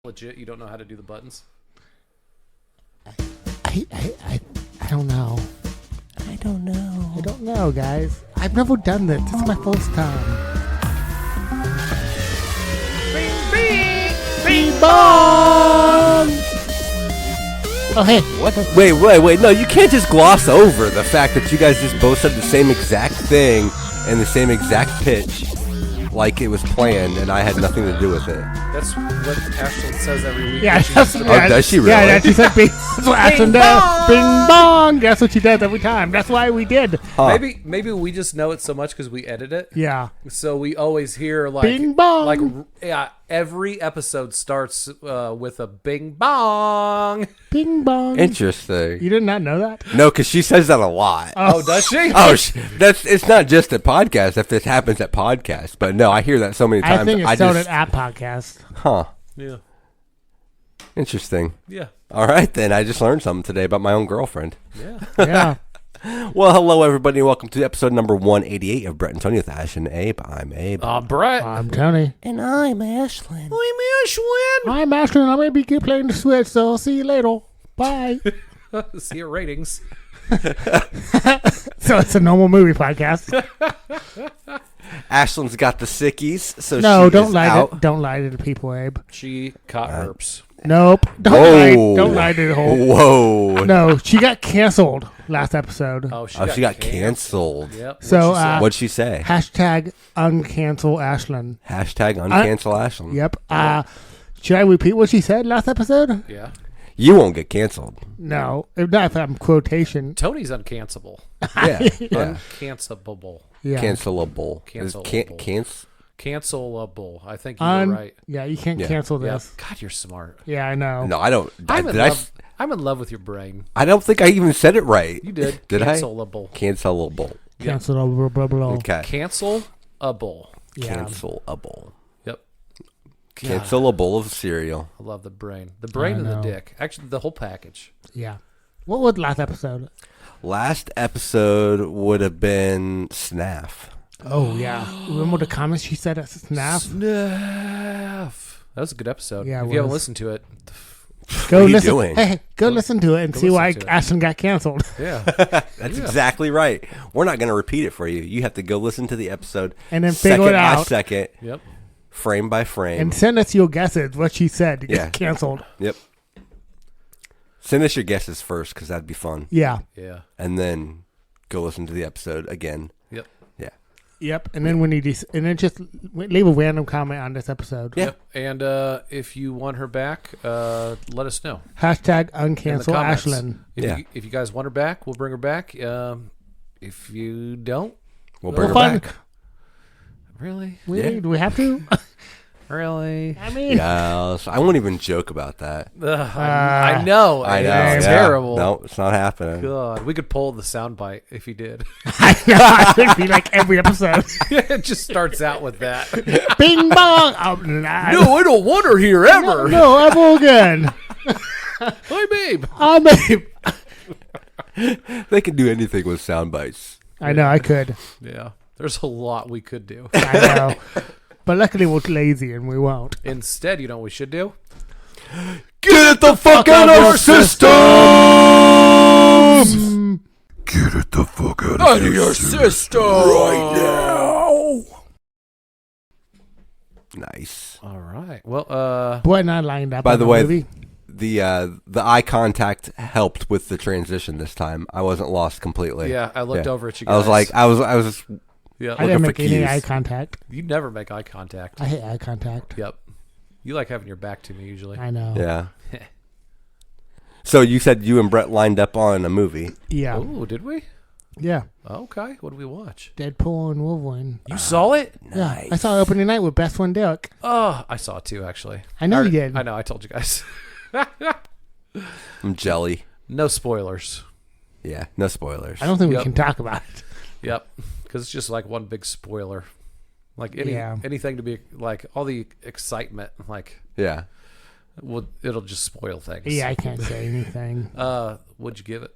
Legit, you don't know how to do the buttons? I don't know. I don't know. I don't know, guys. I've never done this. This is my first time. Bing, bing, Bing bong! Oh, hey. What? Wait. No, you can't just gloss over the fact that you guys just both said the same exact thing in the same exact pitch like it was planned and I had nothing to do with it. That's what Ashley says every week. Yeah, does she really? Yeah, she said bing. That's what Ashton does. Bing bong. That's what she does every time. That's why we did. Huh. Maybe we just know it so much because we edit it. Yeah. So we always hear like Bing bong. Like yeah, every episode starts with a bing bong. Bing bong. Interesting. You did not know that? No, because she says that a lot. Oh, does she? Oh, it's not just at podcasts. If this happens at podcasts, but no, I hear that so many times. I think it started at podcast. Huh. Yeah. Interesting. Yeah. All right, then. I just learned something today about my own girlfriend. Yeah. Yeah. Well, hello, everybody, and welcome to episode number 188 of Brett and Tony with Ash and Abe. I'm Abe. Brett. I'm Tony. And I'm Ashlyn. I'm Ashton. I'm going to be playing the Switch, so I'll see you later. Bye. See your ratings. So it's a normal movie podcast. Ashlyn's got the sickies, so No, she don't is lie. out. Don't lie to the people, Abe. She caught herpes. Nope. Don't lie to the whole. Whoa. No, she got canceled last episode. Oh, She got canceled. Yep. So, What'd she say? Hashtag uncancel Ashlyn. Hashtag uncancel Ashlyn. Yep. Should I repeat what she said last episode? Yeah. You won't get canceled. No. If not, if I'm quotation. Tony's uncancelable. Yeah. Yeah. Uncancelable. Yeah. Cancelable. Cancelable. Cancelable. I think you were right. Yeah, you can't Yeah. cancel Yeah. this. God, you're smart. Yeah, I know. No, I don't. I'm in Did I? love. I'm in love with your brain. I don't think I even said it right. You did. Did I? Cancelable. Cancelable. Cancel blah, blah, blah. Okay. Cancelable. Yeah. Cancelable. Yep. Cancel a bowl of cereal. I love the brain. The brain and the know. dick. Actually, the whole package. Yeah. What was last episode? Last episode would have been Snaff. Oh, yeah. Remember the comments she said at Snap? Snuff. That was a good episode. Yeah, it if you haven't was. listened to it, Go What are you listen. doing? Hey, go listen to it and go see why listen to it. Ashton got canceled. yeah. That's exactly right. We're not going to repeat it for you. You have to go listen to the episode And then figure second it by out. second, Yep. frame by frame. And send us your guesses, what she said to get Yeah. canceled. Yep. Send us your guesses first because that'd be fun. Yeah. Yeah. And then go listen to the episode again. Yep. Yeah. Yep. And then when you and then just leave a random comment on this episode. Yeah. Yep. And if you want her back, let us know. Hashtag In the uncancel comments. Ashlyn. If you guys want her back, we'll bring her back. If you don't, We'll bring her fun. back. really? Really? Yeah. Do we have to? Really? I mean, Yes. I won't even joke about that. I know. I know. It's yeah. terrible. No, it's not happening. God, we could pull the soundbite if he did. I think be like every episode. It just starts out with that. Bing bong. Oh, nah. No, I don't want her here ever. No, ever again. Hi, babe. I'm Abe. They can do anything with sound bites. I know, I could. Yeah, there's a lot we could do. I know. But luckily we're lazy and we won't. Instead, you know what we should do? Get it the fuck out of our system! Get it the fuck out of your system right now! Nice. All right. Well, Boy and I lined up By on the the way, movie. the eye contact helped with the transition this time. I wasn't lost completely. yeah, I looked Yeah. over at you guys. I was like, I was. yeah, I didn't for make any cues. eye contact. you never make eye contact. I hate eye contact. Yep. You like having your back to me usually. I know. Yeah. So you said you and Brett lined up on a movie. Yeah. Oh, did we? Yeah. Okay. What did we watch? Deadpool and Wolverine. You saw it? Yeah. I saw it opening night with best friend Derek. Oh, I saw it too, actually. I know you did. I know. I told you guys. I'm jelly. No spoilers. Yeah, no spoilers. I don't think Yep. we can talk about it. Yep. Because it's just like one big spoiler. Like Yeah. anything to be like all the excitement, like Yeah. it'll just spoil things. Yeah, I can't say anything. What'd you give it?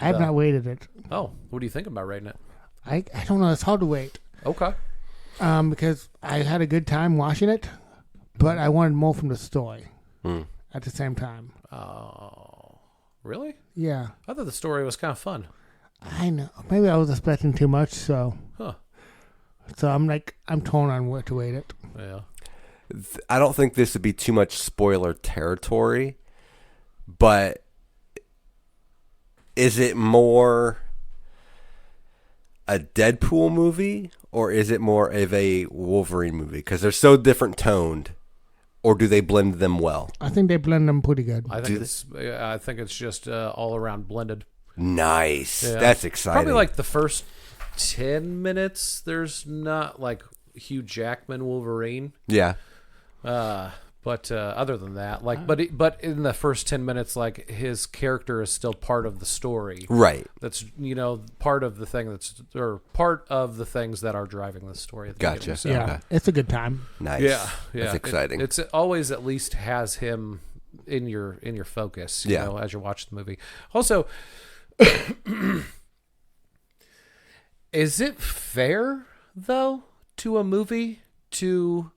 I have not rated it. Oh, what do you think about rating it? I don't know. It's hard to wait. Okay. Because I had a good time watching it. but I wanted more from the story at the same time. Oh, really? Yeah. I thought the story was kind of fun. I know. Maybe I was expecting too much, so I'm torn on where to rate it. Yeah. I don't think this would be too much spoiler territory, but is it more a Deadpool movie or is it more of a Wolverine movie? Because they're so different toned, or do they blend them well? I think they blend them pretty good. I think it's just all around blended. Nice. Yeah. That's exciting. Probably like the first 10 minutes, there's not like Hugh Jackman Wolverine. Yeah. But other than that, like, but in the first 10 minutes, like his character is still part of the story. Right. That's, part of the things that are driving the story. Gotcha. So, Yeah, Okay. It's a good time. Nice. Yeah. That's exciting. It's always at least has him in your focus, you know, as you're watching the movie. Also, is it fair though to a movie to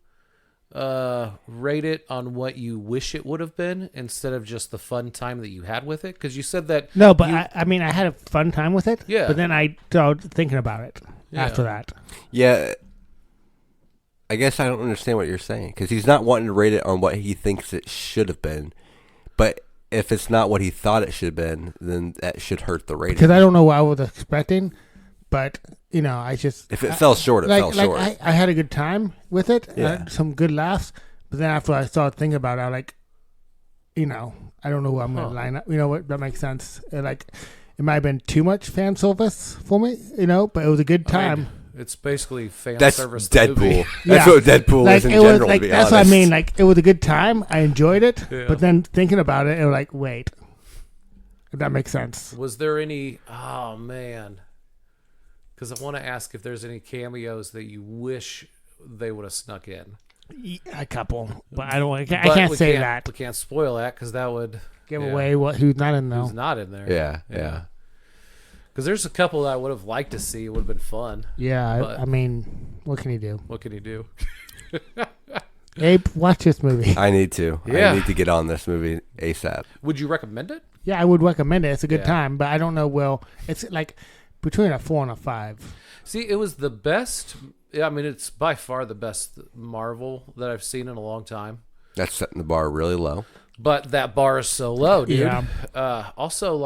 rate it on what you wish it would have been instead of just the fun time that you had with it? Because you said that No, but I mean, I had a fun time with it. Yeah. But then I started thinking about it after that. Yeah. I guess I don't understand what you're saying, because he's not wanting to rate it on what he thinks it should have been. But if it's not what he thought it should have been, then that should hurt the rating. Because I don't know what I was expecting, but, I just... If it fell short, it fell short. I had a good time with it, Yeah. some good laughs, but then after I started thinking about it, I I don't know who I'm going to line up. You know what? That makes sense. It might have been too much fan service for me, but it was a good time. I mean, it's basically fan That's service. Deadpool. Yeah. That's what Deadpool is in general, to be that's honest. what I mean. Like, it was a good time. I enjoyed it, Yeah. but then thinking about it, it was like, wait. If that makes sense. Was there any? Oh man, because I want to ask if there's any cameos that you wish they would have snuck in. A couple, but I can't say that. We can't spoil that because that would Give away who's not in there. who's not in there. Yeah. Because there's a couple that I would have liked to see. It would have been fun. Yeah, But- I mean, what can you do? What can you do? Abe, watch this movie. I need to. Yeah. I need to get on this movie ASAP. Would you recommend it? Yeah, I would recommend it. It's a good Yeah. time, but I don't know. Well, it's like between a 4 and a 5. See, it was the best. I mean, it's by far the best Marvel that I've seen in a long time. That's setting the bar really low. But that bar is so low, dude. Yeah. Also,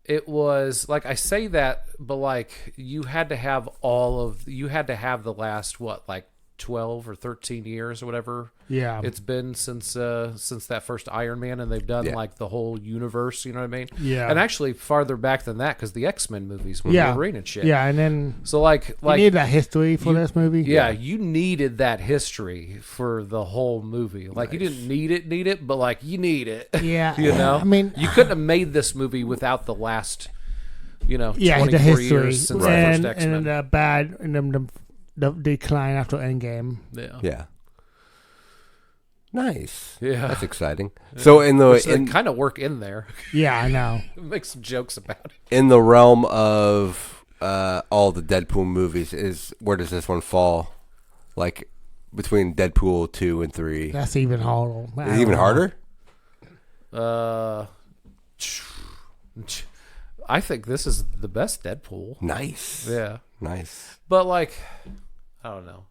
it was like, I say that, but like you had to have the last 12 or 13 years or whatever Yeah, it's been since that first Iron Man, and they've done like the whole universe, you know what I mean? Yeah. And actually farther back than that, because the X-Men movies were Wolverine and shit. Yeah, and then So like you need that history for this movie. yeah, you needed that history for the whole movie. Like you didn't need it, but like you need it. Yeah, You know? I mean, you couldn't have made this movie without the last, 24 the history years since the first X-Men. and the bad and the decline after Endgame. Yeah. Nice. Yeah. That's exciting. So They kind of work in there. Yeah, I know. Make some jokes about it. in the realm of all the Deadpool movies, where does this one fall? Like between Deadpool 2 and 3. That's even harder. Is it even harder? I think this is the best Deadpool. Nice. Yeah. Nice. But like, I don't know.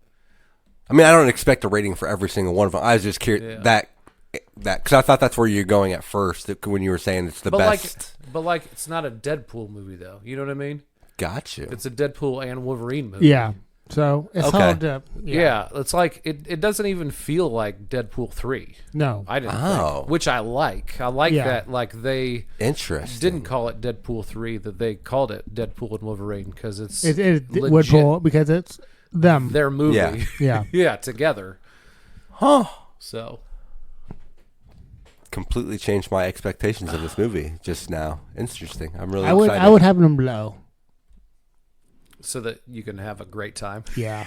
I mean, I don't expect a rating for every single one of them. I was just curious that because I thought that's where you're going at first when you were saying it's the best. But it's not a Deadpool movie though. You know what I mean? Gotcha. It's a Deadpool and Wolverine movie. Yeah. So it's Okay. hard to. Yeah, it's like it doesn't even feel like Deadpool 3 No. I didn't Oh. think, which I like. I like Yeah. that like they Interesting. didn't call it Deadpool 3, that they called it Deadpool and Wolverine because it's It is legit Woodpool because it's them. their movie. Yeah. Yeah. Yeah, together. Huh. So, Completely changed my expectations of this movie just now. Interesting. I'm really I would excited. have them low. so that you can have a great time. Yeah.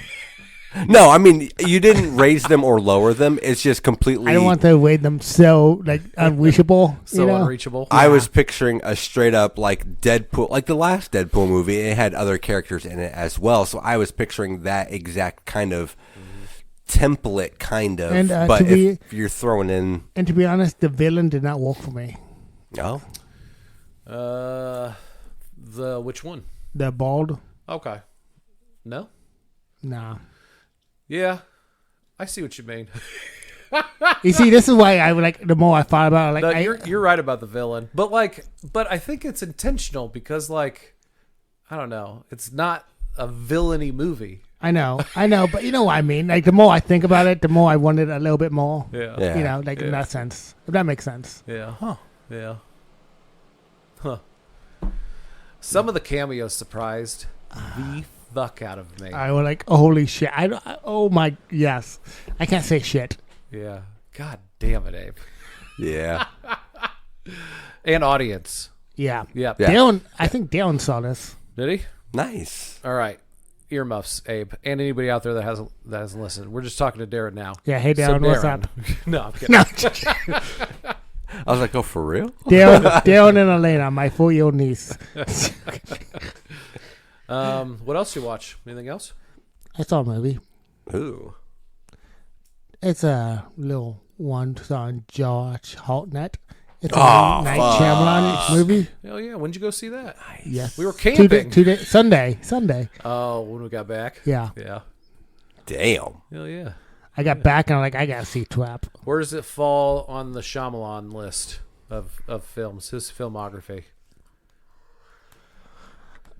No, I mean, you didn't raise them or lower them. It's just completely. I don't want to weight them so unreachable. So unreachable. I was picturing a straight up like Deadpool, like the last Deadpool movie. It had other characters in it as well. So I was picturing that exact kind of template, kind of. And, but to be- if you're throwing in, And to be honest, the villain did not work for me. oh, The which one? The bald, Okay. No? nah. Yeah. I see what you mean. You see, this is why I would like. The more I thought about it, No, like you're right about the villain. But I think it's intentional because like I don't know. It's not a villainy movie. I know, but you know what I mean. Like the more I think about it, the more I wanted a little bit more. Yeah. You know, like in that sense, if that makes sense. Yeah. Huh. Yeah. Huh. Some of the cameos surprised the fuck out of me. I was like, holy shit! Oh my, yes. I can't say shit. Yeah. God damn it, Abe. yeah. And audience. Yeah. Yeah. Yeah. Dylan, I think Dylan saw this. Did he? Nice. All right. Earmuffs, Abe, and anybody out there that hasn't listened. We're just talking to Darren now. Yeah. Hey, Dylan, what's up? No, I'm kidding. No, I was like, oh, for real? Dylan and Elena, my 4-year-old niece. What else you watch? Anything else? I saw a movie. Ooh. It's a little one on George Hartnett. It's a Oh, Night fuck. Shyamalan movie. Hell yeah. When'd you go see that? Yes. We were camping. Two days, Sunday. Oh, when we got back? Yeah. Yeah. Damn. Hell yeah. I got back and I'm like, I gotta see Trap. Where does it fall on the Shyamalan list of films? His filmography.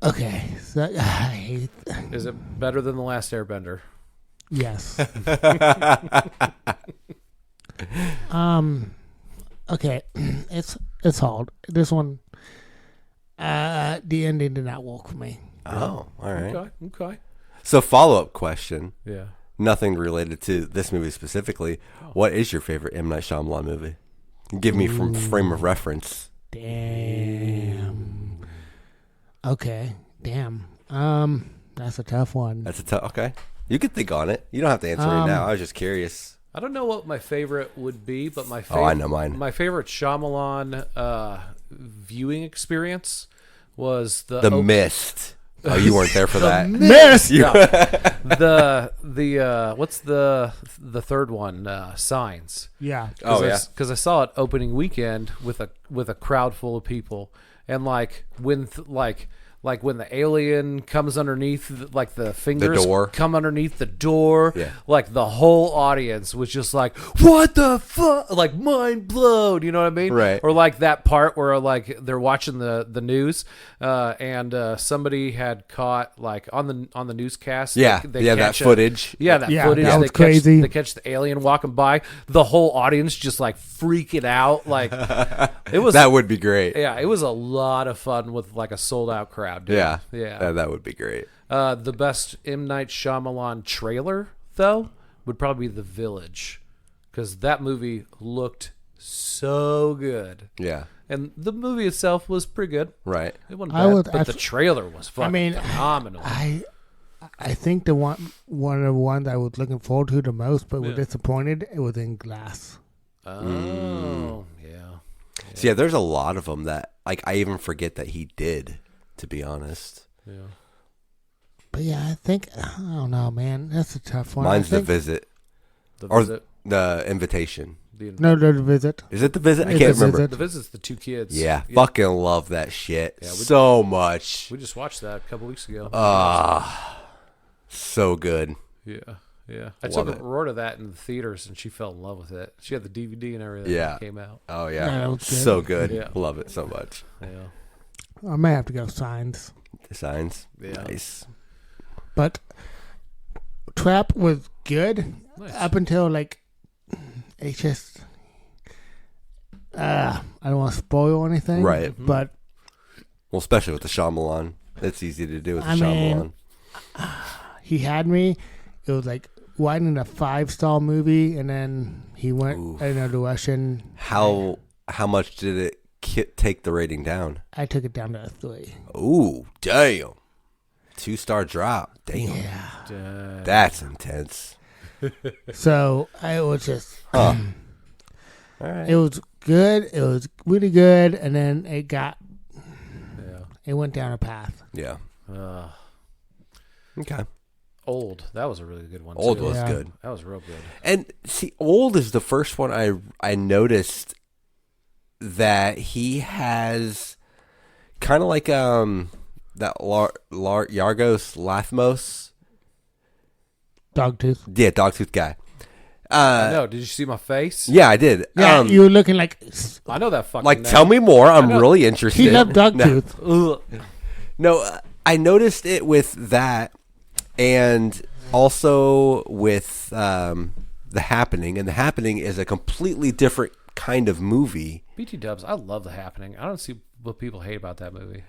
Okay. So, I hate. Is it better than The Last Airbender? Yes. Okay. It's hard. This one. The ending did not work for me. Oh, all right. Okay. So, follow-up question. Yeah. Nothing related to this movie specifically. What is your favorite M. Night Shyamalan movie? Give me from frame of reference. Damn. Okay. Damn. That's a tough one. That's a tough. Okay, you could think on it. You don't have to answer right now. I was just curious. I don't know what my favorite would be, but my favorite. Oh, I know mine. My favorite Shyamalan viewing experience was The Mist. Oh, you weren't there for that. Miss. No. the what's the third one? Signs. Yeah. Oh, yeah. Because I saw it opening weekend with a crowd full of people, and like when when the alien comes underneath, like the fingers door. come underneath the door, Yeah. like the whole audience was just like, what the fuck, like mind blown, you know what I mean? Right. Or like that part where like they're watching the news, and somebody had caught like on the newscast. Yeah, they that catch footage. Yeah, that Yeah, footage. that They was crazy. They catch the alien walking by. The whole audience just like freaking out. Like it was. That would be great. Yeah, it was a lot of fun with like a sold out crowd. Dude. Yeah, Yeah. that would be great. The best M. Night Shyamalan trailer though would probably be The Village, because that movie looked so good. Yeah, And the movie itself was pretty good. right. It wasn't bad, but the actually- trailer was fucking phenomenal. I think the one of the ones I was looking forward to the most, but was disappointed. It was in Glass. Oh, yeah. So yeah, there's a lot of them that like I even forget that he did. To be honest, Yeah. But yeah, I think I don't know, man. That's a tough one. mine's I The think, Visit The or Visit. The Invitation. No, the Visit. Is it The Visit? I It's can't The remember. Visit. The Visit's the two kids. Yeah, fucking love that shit Yeah, so much. We just watched that a couple weeks ago. So good. Yeah. I Love took it. Aurora to that in the theaters, and she fell in love with it. She had the DVD and everything Yeah. when it came out. Oh Yeah, yeah, that was good. so good. Yeah. Love it so much. Yeah. I may have to go Signs, The Signs, Yeah. nice. but Trap was good Nice. up until like it just. I don't want to spoil anything, Right. But Well, especially with the Shyamalan, it's easy to do with the I mean, Shyamalan. he had me. It was like writing a 5-star movie, and then he went Oof. in a direction. How much did it take the rating down? I took it down to a 3. Ooh, damn. 2-star drop. Damn. Yeah. That's intense. So I was just. Huh. All right. It was good. It was really good, and then it Yeah. went down a path. Yeah. Okay. Old. That was a really good one. Old too. was Yeah. good. That was real good. And see, Old is the first one I noticed that he has kind of like that Yargos Lathmos. Dogtooth. Yeah, Dogtooth guy. I know. Did you see my face? Yeah, I did. Yeah, you were looking like I know that fucking like, name. tell me more. I'm really interested. he loved Dogtooth. Ugh. No, I noticed it with that, and also with The Happening. And The Happening is a completely different kind of movie. BT Dubs, I love The Happening. I don't see what people hate about that movie.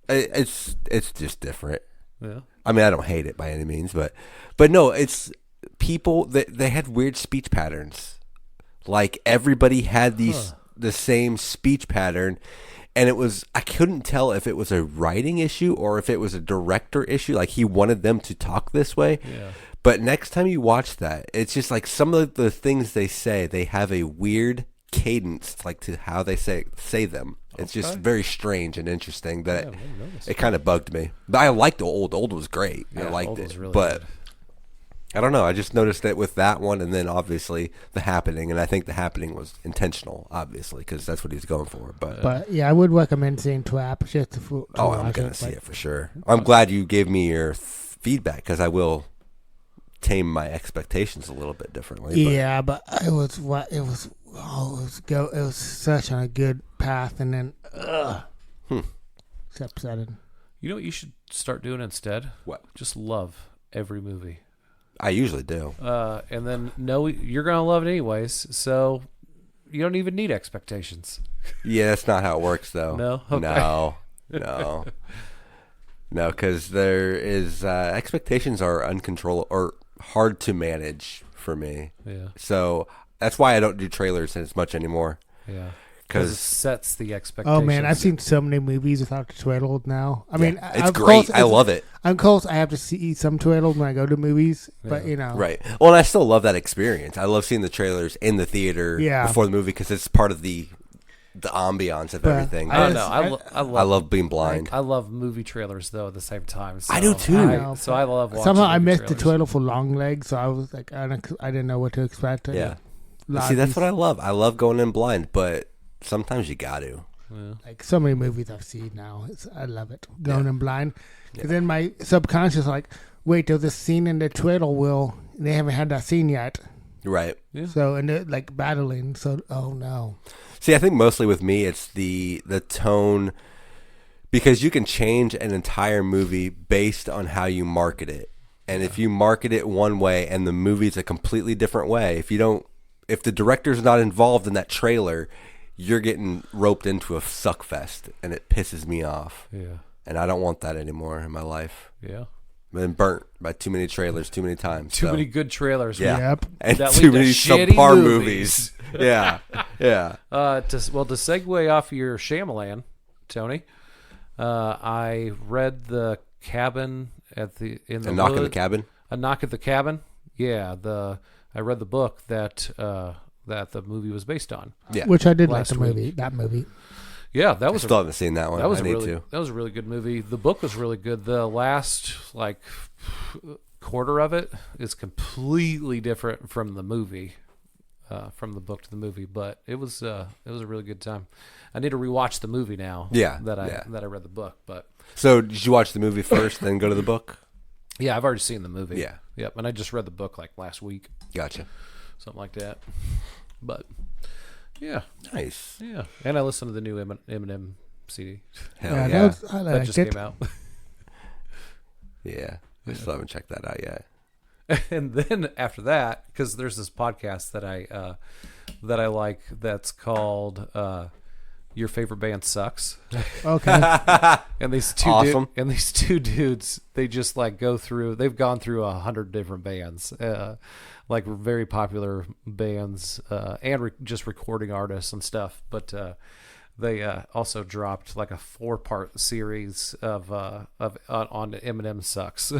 It's just different. Yeah. I mean, I don't hate it by any means, but no, it's people that they had weird speech patterns. Like everybody had the same speech pattern, and I couldn't tell if it was a writing issue or if it was a director issue. Like he wanted them to talk this way. Yeah. But next time you watch that, it's just like some of the things they say, they have a weird cadence, like to how they say them. It's just very strange and interesting that it kind of bugged me. But I liked Old. Old was great. Yeah, I liked Old it. was really but good. I don't know. I just noticed it with that one, and then obviously The Happening, and I think The Happening was intentional, obviously, because that's what he's going for. But yeah, I would recommend seeing Twap just to I'm gonna see it for sure. I'm glad you gave me your feedback because I will tame my expectations a little bit differently. Yeah, but it was such on a good path, and then it's upsetting. You know what you should start doing instead? What? Just love every movie. I usually do. And then know you're going to love it anyways, so you don't even need expectations. Yeah, that's not how it works, though. No? Okay. No, because there is expectations are uncontrollable or hard to manage for me. Yeah. So that's why I don't do trailers as much anymore. Yeah. Because it Because sets the expectations. Oh man, I've seen so many movies without the trailer now. I mean, it's of great. course, I love it. I'm close. I have to see some trailers when I go to movies, but Right. Well, and I still love that experience. I love seeing the trailers in the theater before the movie because it's part of the ambiance of everything. I don't know. I love being blind. I love movie trailers though at the same time. So I do too. I love watching somehow I movie missed the trailers. trailer for Long Legs, so I was like, I didn't know what to expect. Yeah. See, that's what I love. I love going in blind, but sometimes you got to. Yeah. Like so many movies I've seen now, I love it going in blind. Because then my subconscious like, wait, there's this scene in the trailer. They haven't had that scene yet. Right. Yeah. So and they're like battling. So oh no. See, I think mostly with me, it's the tone, because you can change an entire movie based on how you market it. And if you market it one way and the movie's a completely different way, if the director's not involved in that trailer, you're getting roped into a suck fest, and it pisses me off. Yeah. And I don't want that anymore in my life. Yeah. I've been burnt by too many trailers too many times. Too many good trailers. Yeah. Yep. And That too lead to many shitty subpar movies. movies. Yeah. Yeah. To segue off your Shyamalan, Tony, I read The Cabin in the A Knock in the Wood. Cabin? A Knock at the Cabin. Yeah. I read the book that the movie was based on. Yeah. Which I did like Last the movie. That movie. Yeah, that I was still haven't seen that one. that was I need really to. that was a really good movie. The book was really good. The last quarter of it is completely different from the movie, from the book to the movie. But it was a really good time. I need to rewatch the movie now. Yeah, that I read the book. But So did you watch the movie first, then go to the book? yeah, I've already seen the movie. Yeah. Yep. And I just read the book like last week, Gotcha. something like that. But yeah, Nice. yeah. And I listened to the new Eminem CD Hell Yeah, yeah. I that liked just it. came out. Yeah. I still haven't checked that out yet. And then after that, because there's this podcast that I like that's called Your Favorite Band Sucks. Okay. And these two Awesome. these two dudes, they just like they've gone through 100 different bands, like very popular bands, and just recording artists and stuff. But they also dropped like a 4-part series of on Eminem Sucks.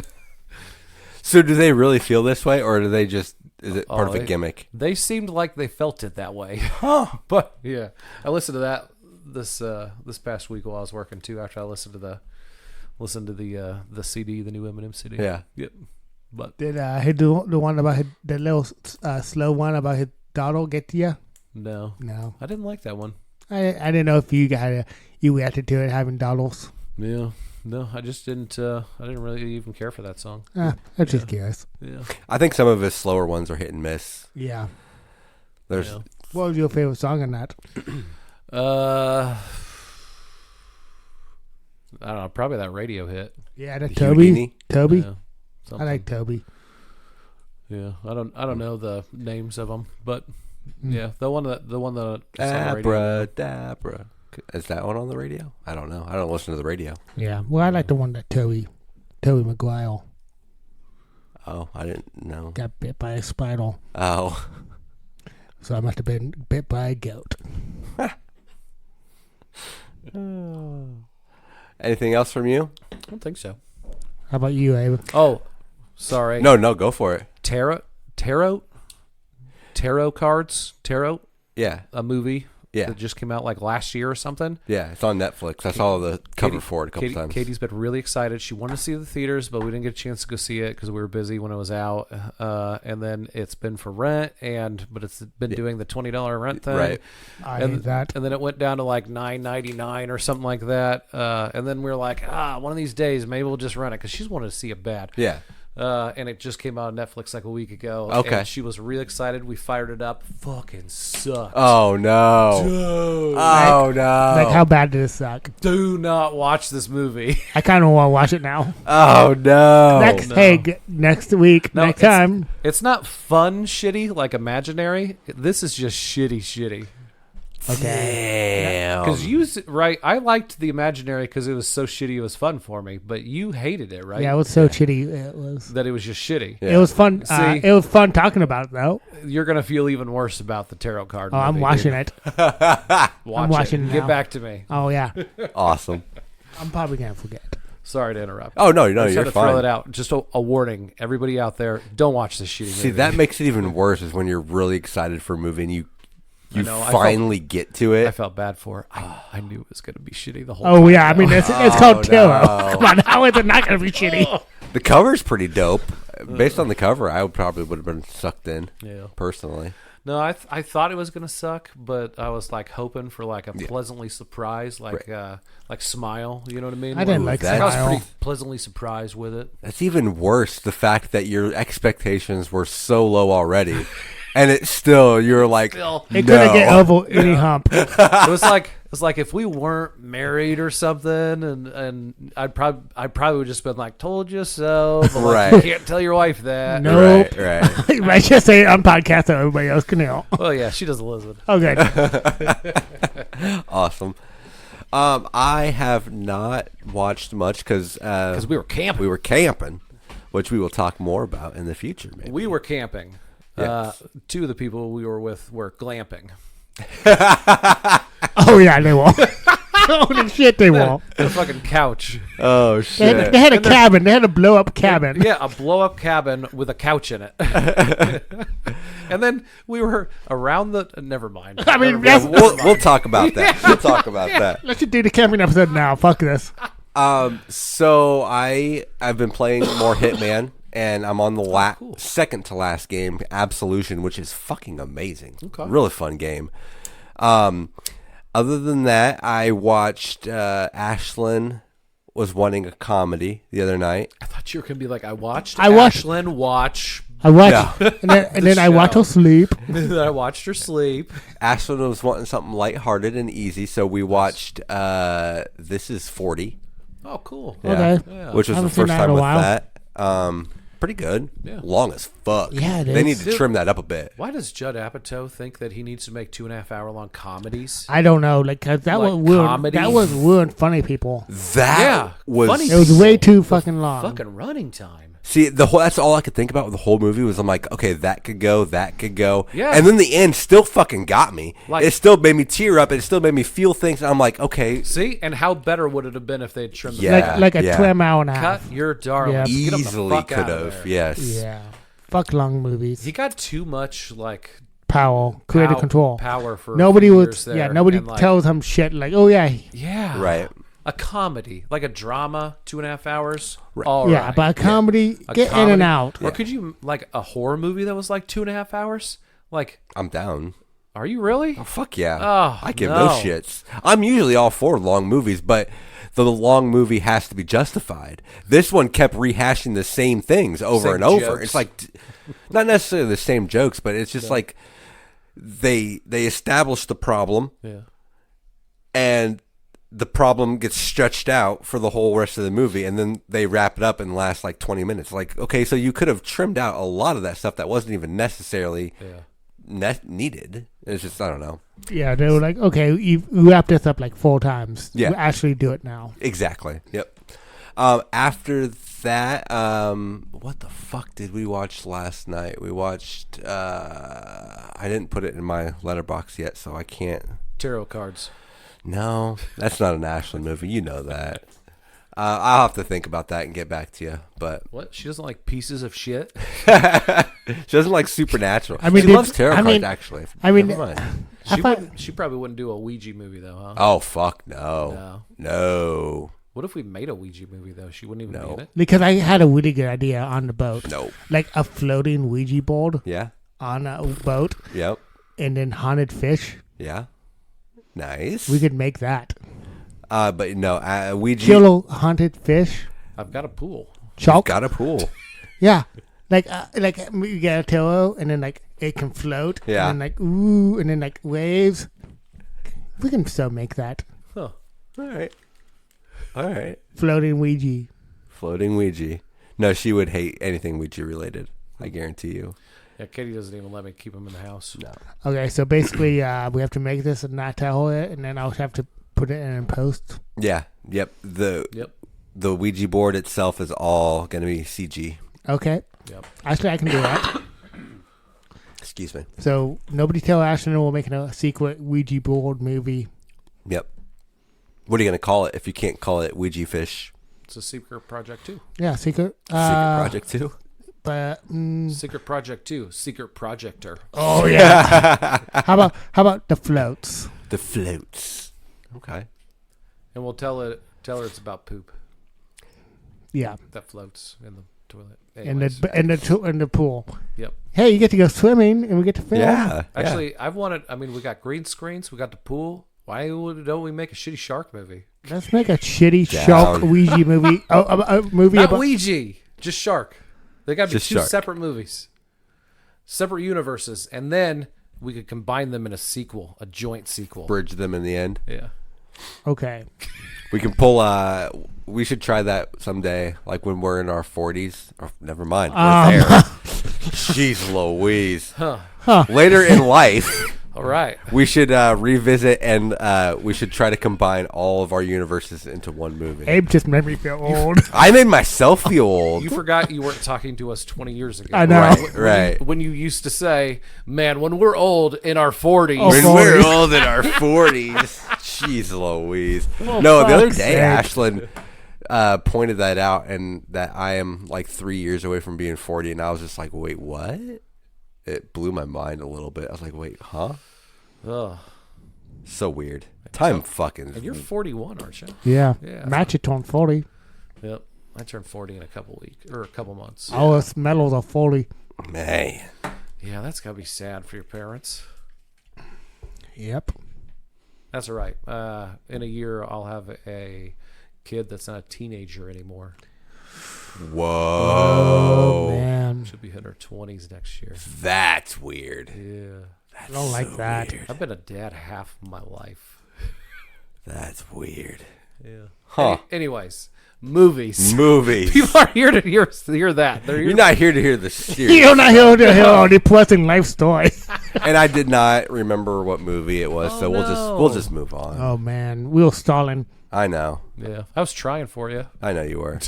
So do they really feel this way, or is it part of a they- gimmick? They seemed like they felt it that way. But yeah, I listened to that this past week while I was working too. After I listened to the listen to the CD, the new Eminem CD. Yeah. Yep. But Did he do the one about the little slow one about his daughter get to you? no, I didn't like that one. I didn't know if you reacted to it having daughters. Yeah. No, I just didn't. I didn't really even care for that song. I'm just curious. Yeah. I think some of his slower ones are hit and miss. Yeah. There's Yeah. What was your favorite song on that? I don't know. Probably that radio hit. Yeah, the Houdini. Toby. Yeah, I something. like Toby. Yeah, I don't know the names of them, but yeah, the one that's on the radio. Abracadabra. Is that one on the radio? I don't know. I don't listen to the radio. Yeah. Well, I like the one that Toby Maguire Oh, I didn't know. got bit by a spider. Oh. So I must have been bit by a goat. Anything else from you? I don't think so. How about you, Abe? Oh, sorry. No, go for it. Tarot cards. Tarot, Yeah. a movie Yeah. that just came out like last year or something. Yeah, it's on Netflix. I saw the cover for it a couple times. Katie's been really excited. She wanted to see the theaters, but we didn't get a chance to go see it because we were busy when it was out. And then it's been for rent, but it's been doing the $20 rent thing. Right. I hate that. And then it went down to like $9.99 or something like that. And then we were like, one of these days maybe we'll just rent it because she's wanted to see it bad. Yeah. And it just came out on Netflix like a week ago. Okay. And she was really excited. We fired it up. Fucking sucked. Oh, no. Dude. Oh, no. Like, how bad did it suck? Do not watch this movie. I kind of want to watch it now. Oh, no. Next week, No, next time. It's not fun shitty like Imaginary. This is just shitty. Damn. Because I liked the Imaginary because it was so shitty it was fun for me, but you hated it, right? Yeah, it was so shitty. It was. That it was just shitty. Yeah. It was fun. See? It was fun talking about it, though. You're gonna feel even worse about the tarot card. Oh, I'm movie, watching dude. it. Watch watching it. it Get now. back to me. Oh yeah, Awesome. I'm probably gonna forget. Sorry to interrupt. Oh, no, I just you're had to fine. throw it out. Just a warning. Everybody out there, don't watch this shitty movie. See, that makes it even worse is when you're really excited for a movie and you know, I finally get to it. I felt bad for her. I knew it was going to be shitty the whole Oh time. yeah, I mean it's called Tarot. no. Come on, how is it not gonna be shitty? The cover's pretty dope. Based on the cover, I would have been sucked in. Yeah. Personally. No, I thought it was going to suck, but I was like hoping for like a pleasantly surprised, like Smile. You know what I mean? I didn't like that's- I was Smile. pretty pleasantly surprised with it. That's even worse. The fact that your expectations were so low already, and it still you're like, Still. It no. couldn't get over any hump. It was like if we weren't married or something, and I probably would just been like, told you so. But like, Right. you can't tell your wife that. No. Right. Right, just say it on podcast so everybody else can hear. Well, yeah, she doesn't listen. Oh, good. Awesome. I have not watched much because we were camping. We were camping, which we will talk more about in the future. Maybe We were camping. Yes. Two of the people we were with were glamping. Oh yeah, they won't. Holy shit, they won't. The fucking couch. Oh They shit! had a cabin. They had a blow up cabin. Yeah, a blow-up cabin with a couch in it. And then we were around the... Never mind. I mean, Never mind. We'll talk about that. We'll talk about that. Let's just do the camping episode now. Fuck this. So I've been playing more Hitman, and I'm on the second to last game, Absolution, which is fucking amazing. Okay. Really fun game. Other than that, I watched Ashlyn was wanting a comedy the other night. I thought you were going to be like, I watched watched- Ashlyn watch... I watched, and then I watched her sleep. I watched her sleep. Ashlyn was wanting something lighthearted and easy, so we watched This Is 40. Oh, cool. Okay. Yeah. Which was the Haven't seen first that in time a with while. that. Pretty good. Yeah. Long as fuck. Yeah, it They is. need to Dude. trim that up a bit. Why does Judd Apatow think that he needs to make 2.5 hour long comedies? I don't know, like 'cause that Like was ruined. comedy? That was ruined. Funny people. That Yeah, was funny. It was way too fucking long. Fucking running time. See, that's all I could think about with the whole movie was I'm like, okay, that could go. Yeah. And then the end still fucking got me. Like- It still made me tear up. It still made me feel things. And I'm like, okay, See? And how better would it have been if they'd trimmed the Yeah. like a yeah. 12 hour and a half. Cut your darling. Yeah. Get 'em the easily fuck could out of have. there. Yes. Yeah. Fuck long movies. He got too much like Power. Creative control. power for Nobody a few would. years there, Yeah. Nobody and, like, tells him shit like, oh yeah. Yeah. Right. A comedy, like a drama, 2.5 hours. Right. All Yeah, right. but a comedy, A get in comedy. and out. Or could you like a horror movie that was like 2.5 hours? Like, I'm down. are you really? Oh, fuck yeah. Oh, I give no. no shits. I'm usually all for long movies, but the long movie has to be justified. This one kept rehashing the same things over Same and over. jokes. It's like, not necessarily the same jokes, but it's just like they establish the problem, Yeah. and the problem gets stretched out for the whole rest of the movie, and then they wrap it up in the last like 20 minutes. Like, okay, so you could have trimmed out a lot of that stuff that wasn't even necessarily needed. It's just, I don't know. Yeah, they were like, okay, you wrapped this up like 4 times. Yeah. We'll actually do it now. Exactly. Yep. After that, what the fuck did we watch last night? We watched, I didn't put it in my letterbox yet, so I can't. Tarot cards. No, that's not an Ashland movie. You know that. I'll have to think about that and get back to you. But What? She doesn't like pieces of shit? she doesn't like Supernatural. I mean, she did- loves tarot I cards, mean- actually. I mean, Never mind. She probably wouldn't do a Ouija movie, though, huh? Oh, fuck no. No. What if we made a Ouija movie, though? She wouldn't even be in it? because I had a really good idea on the boat. No. Like a floating Ouija board Yeah. on a boat Yep. and then haunted fish. Yeah. Nice. We could make that. But no, Ouija. Kill a haunted fish. I've got a pool. Chalk. Got a pool. Yeah. Like you get a pillow and then like it can float. Yeah. And then like ooh and then like waves. We can still make that. Huh. All right. All right. Floating Ouija. Floating Ouija. No, she would hate anything Ouija related. I guarantee you. Yeah, Katie doesn't even let me keep them in the house. No. Okay, so basically we have to make this and not tell her it and then I'll have to put it in post. Yeah. Yep. The Ouija board itself is all going to be CG. Okay. Yep. Actually I can do that. Excuse me. So nobody tell Ashton we're making a secret Ouija board movie. Yep. What are you going to call it if you can't call it Ouija Fish? It's a secret project, too. Yeah, secret. Secret Project 2? But Secret project, too. Secret projector. oh yeah. How about the floats? The floats. Okay. And we'll tell her it's about poop Yeah, that floats in the toilet. in Anyways. in the pool. Yep. Hey, you get to go swimming and we get to film. Yeah. Actually, we got green screens. We got the pool. Why don't we make a shitty shark movie? Let's make a shitty Down. shark Ouija movie. A movie Not about Ouija. Just shark. They got to be Just two shark. separate movies. Separate universes. And then we could combine them in a sequel. A joint sequel. Bridge them in the end. Yeah. okay. We can pull. We should try that someday, like when we're in our 40s. Or never mind. We're there. Jeez Louise. Huh. Later in life, All right. we should revisit and we should try to combine all of our universes into one movie. Abe just made me feel old. I made myself feel old. You forgot you weren't talking to us 20 years ago. I know. Right. When you used to say, man, when we're old in our 40s. Oh, When 40s. we're old in our 40s. Jeez Louise. No, the other fuck's day, sake. Ashlyn pointed that out, and that I am like 3 years away from being 40, and I was just like, wait, what? It blew my mind a little bit. I was like, wait, huh? Ugh. So weird. Time fucking. And you're 41, aren't you? Yeah. Yeah. Match it on 40. Yep. I turned 40 in a couple weeks or a couple months. All us medals are 40. Man. Yeah, that's gotta be sad for your parents. Yep. That's all right. In a year, I'll have a kid that's not a teenager anymore. Whoa. Oh, man. She'll be in her 20s next year. That's weird. Yeah. I don't like that. Weird. I've been a dad half my life. That's weird. Yeah. Huh. Anyways, movies. Movies. People are here to hear that. They're here You're not here to hear the series. You're not here to hear a depressing life story. And I did not remember what movie it was, Oh, so no. we'll just move on. Oh, man. We were stalling. I know. Yeah. I was trying for you. I know you were.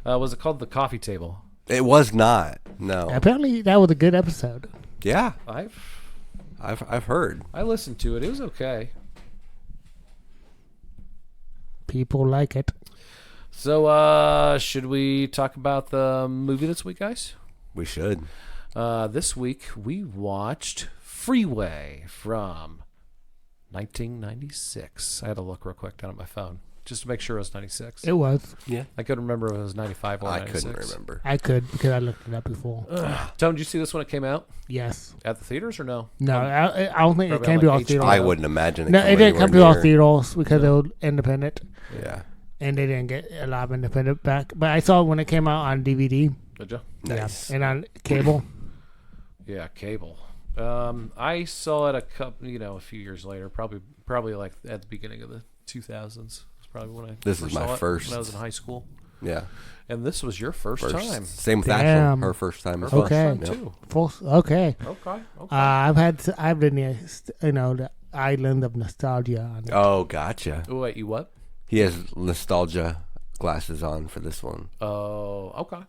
Was it called The Coffee Table? It was not. No. Apparently, that was a good episode. Yeah. I've heard. I listened to it. It was okay. People like it. So, should we talk about the movie this week, guys? We should. This week, we watched Freeway from 1996. I had to look real quick down at my phone. just to make sure it was 96. It was. Yeah. I couldn't remember if it was 95 or I 96. couldn't remember. I could because I looked it up before. Tom, did you see this when it came out? Yes. At the theaters or no? No, I don't think it Probably came on, to like, all HBO. theaters. I wouldn't imagine it. No, it didn't come to all near. theaters because they were independent, Yeah. and they didn't get a lot of independent back. But I saw it when it came out on DVD. Did you? Nice. Yeah, and on cable. Yeah, cable. I saw it a few years later, probably like at the beginning of the 2000s. It's probably when I This first is my saw it, first. when I was in high school. Yeah. And this was your first time. Same with Damn. Ashley. Her first time as Her well. first Okay. time, Yep. too. Okay. Okay. I've been there, the island of nostalgia. On it. Oh, gotcha. Oh, wait, you what? He has nostalgia glasses on for this one. Oh, okay.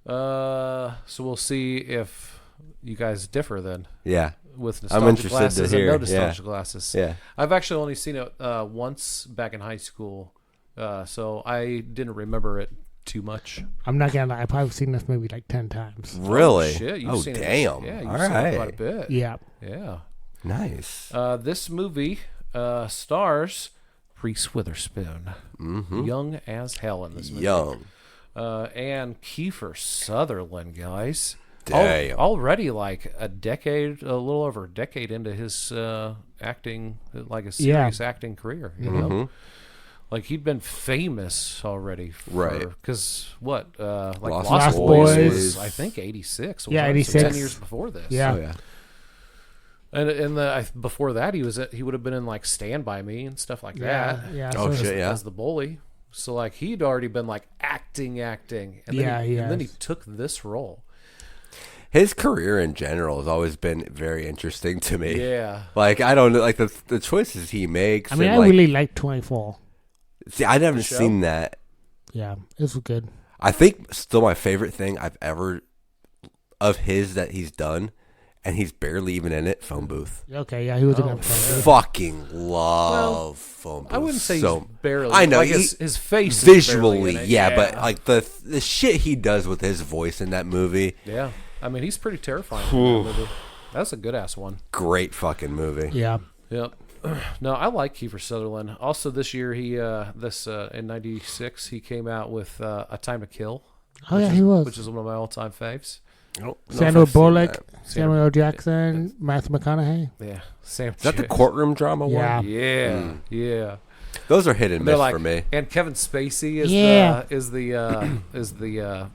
So we'll see if you guys differ then Yeah. with I'm nostalgia interested to glasses and hear, no nostalgia yeah. glasses. Yeah. I've actually only seen it once back in high school, so I didn't remember it too much. I'm not gonna lie. I've probably seen this movie like 10 times. Really? Shit, you've Oh, seen damn. it. Yeah, you've All seen right. it quite a bit. Yeah. Yeah. Nice. This movie stars Reese Witherspoon, young as hell in this movie. Young. And Kiefer Sutherland, guys. Damn. Already like a little over a decade into his acting, like a serious acting career, you know? Like he'd been famous already. Right. Because what? Like Lost Boys. was, I think, 86. Yeah, wasn't it? 86. So 10 years before this. Yeah. Oh, yeah. And before that, he would have been in like Stand By Me and stuff like that. Yeah. Oh, so shit, yeah. As the bully. So like he'd already been like acting, and then he took this role. His career in general has always been very interesting to me. Yeah. Like, I don't know, like the choices he makes. I mean, and, I like, really like 24. see, I haven't show? seen that. Yeah, this was good. I think still my favorite thing I've ever of his that he's done, and he's barely even in it. Phone Booth. Okay, yeah, he was a good Fucking love Phone Booth. I wouldn't say so, he's barely. I know like he- his face is visually, barely in it. yeah, but like the shit he does with his voice in that movie, yeah. I mean, he's pretty terrifying. In that movie. That's a good ass one. great fucking movie. Yeah. Yep. No, I like Kiefer Sutherland. Also, this year in '96 he came out with A Time to Kill. Oh, yeah, he was. Which is one of my all-time faves. I don't know if Sandra I've seen Bullock, that. Samuel L. Jackson, Matthew McConaughey. Yeah, Sam. Is that the courtroom drama Yeah. one? Yeah, yeah. Those are hit and They're miss like, for me. and Kevin Spacey is Yeah.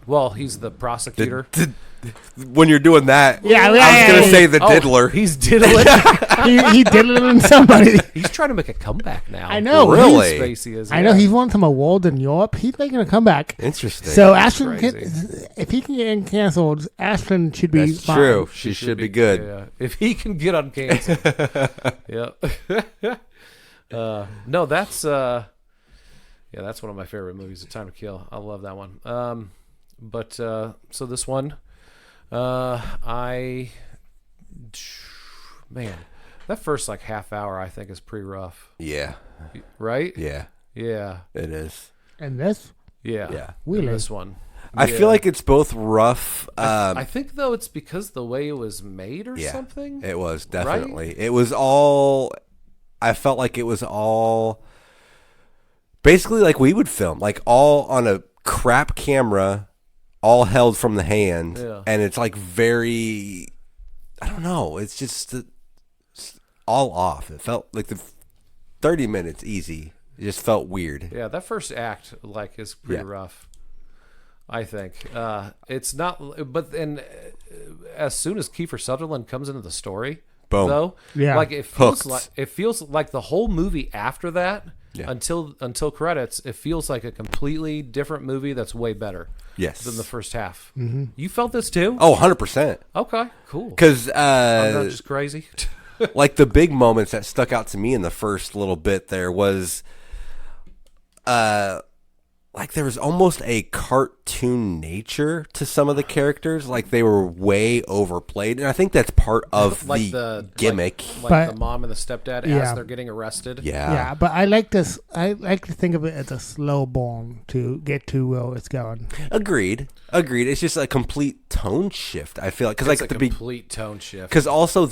well, he's the prosecutor. When you're doing that, Yeah, I was yeah, gonna yeah. say the diddler. He's diddling. he did it on somebody. He's trying to make a comeback now. I know. Really? Spacey is. I know yeah. he's won some awards in Europe. He's making a comeback. Interesting. So Ashton, crazy. if he can get canceled, Ashton should be That's fine. true. She should be good. Yeah, if he can get uncanceled. Yeah. No, that's that's one of my favorite movies, A Time to Kill. I love that one. But so this one, man, that first like half hour I think is pretty rough, Yeah. right? Yeah. Yeah. It is. And this, Yeah. Yeah. really, This one. I Yeah. feel like it's both rough. I think though it's because the way it was made or Yeah. something. It was definitely. It was all. I felt like it was all. Basically, like we would film, like all on a crap camera, all held from the hand, Yeah. and it's like very. I don't know. It's just all off. It felt like the 30 minutes easy. It just felt weird. Yeah, that first act like is pretty rough. I think it's not, but then as soon as Kiefer Sutherland comes into the story, Boom. though, Yeah. like it feels like the whole movie after that until credits, it feels like a completely different movie that's way better Yes. than the first half. Mm-hmm. You felt this too? Oh, 100%. Okay, cool. Because I'm not just crazy. like the big moments that stuck out to me in the first little bit there was like there was almost a cartoon nature to some of the characters, like they were way overplayed, and I think that's part of like the gimmick. like But- the mom and the stepdad Yeah. as they're getting arrested. yeah. But I like this. I like to think of it as a slow burn to get to where it's going. Agreed. It's just a complete tone shift, I feel like, because It's like a the big, complete tone shift. because also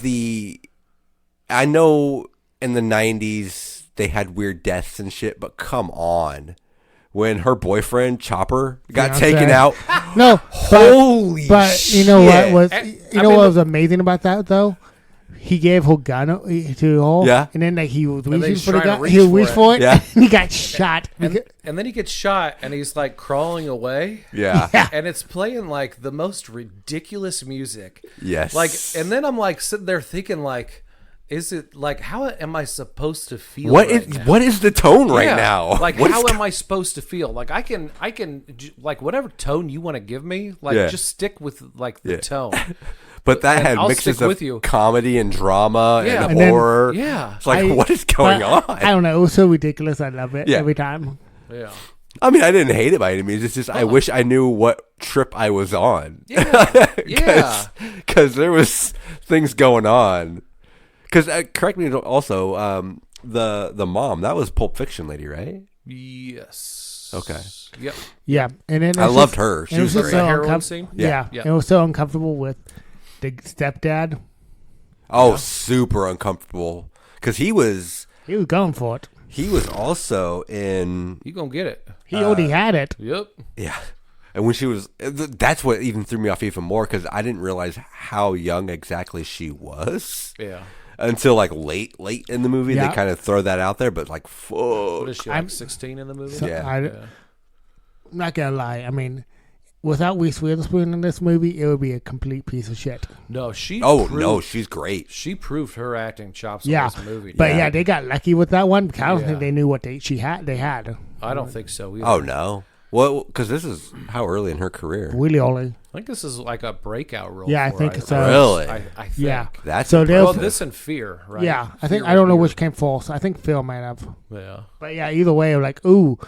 I know in the 90s they had weird deaths and shit, but come on. When her boyfriend, Chopper, got taken out. No. Holy but shit. you know what was what was amazing about that though? He gave her gun to her. Yeah. And then like he was then reaching he's for the trying to gun. reach He for reached it. for it. Yeah. And he got shot. And then he gets shot, and he's like crawling away. Yeah. Yeah. And it's playing like the most ridiculous music. Yes. Like, and then I'm like sitting there thinking, like, is it like, how am I supposed to feel? What right is now? what is the tone right Yeah. now? Like, What how is am I supposed to feel? Like, I can, like, whatever tone you want to give me, like, Yeah. just stick with like the tone. But that and had I'll mixes stick of with you. comedy and drama Yeah. and And then- horror. Yeah. It's like, what is going on? I don't know. It was so ridiculous. I love it Yeah. every time. Yeah. I mean, I didn't hate it by any means. It's just I wish I knew what trip I was on. Yeah. Yeah. Because there was things going on. Because correct me also, the mom, that was Pulp Fiction lady, right? Yes. Okay. Yep. Yeah. And then I it's loved just- her. and She it was was just great. The so heroin uncom- scene? Yeah. Yeah. It was so uncomfortable with the stepdad. Oh, super uncomfortable. Because he was going for it. also in, You gonna get it. He already had it. Yep. yeah. And when she was, that's what even threw me off even more because I didn't realize how young exactly she was. Yeah. Until like late in the movie, Yeah. they kind of throw that out there. But like, fuck. What is she, like 16 in the movie? So Yeah. I'm not gonna lie. I mean, without Reese Witherspoon in this movie, it would be a complete piece of shit. No, she. Oh proved, no, she's great. She proved her acting chops in Yeah, this movie. but yeah, they got lucky with that one because I don't Yeah. think they knew what they had. I don't think so either. Oh no, well, because this is how early in her career. Really only. I think this is like a breakout role. Yeah, I for think her. so. Really? I think. Yeah. That's So they'll- Well, impressive. this and Fear, right? Yeah, I think Fear I don't know was which came first. I think Phil might have. bigger. Yeah. But yeah, either way, I'm like, ooh,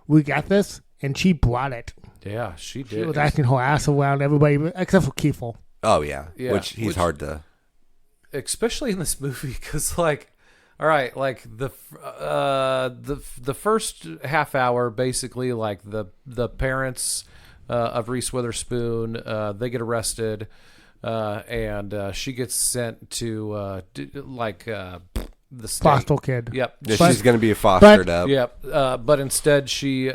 we got this, and she brought it. Yeah, she She did. was acting her ass around everybody except for Kiefer. Oh yeah, Yeah, which hard to. Especially in this movie, because like, all right, like the first half hour, basically, like the parents of Reese Witherspoon, they get arrested, and she gets sent to the state. Foster kid. Yep. Yeah, But- she's gonna be fostered up. Yep. But instead, she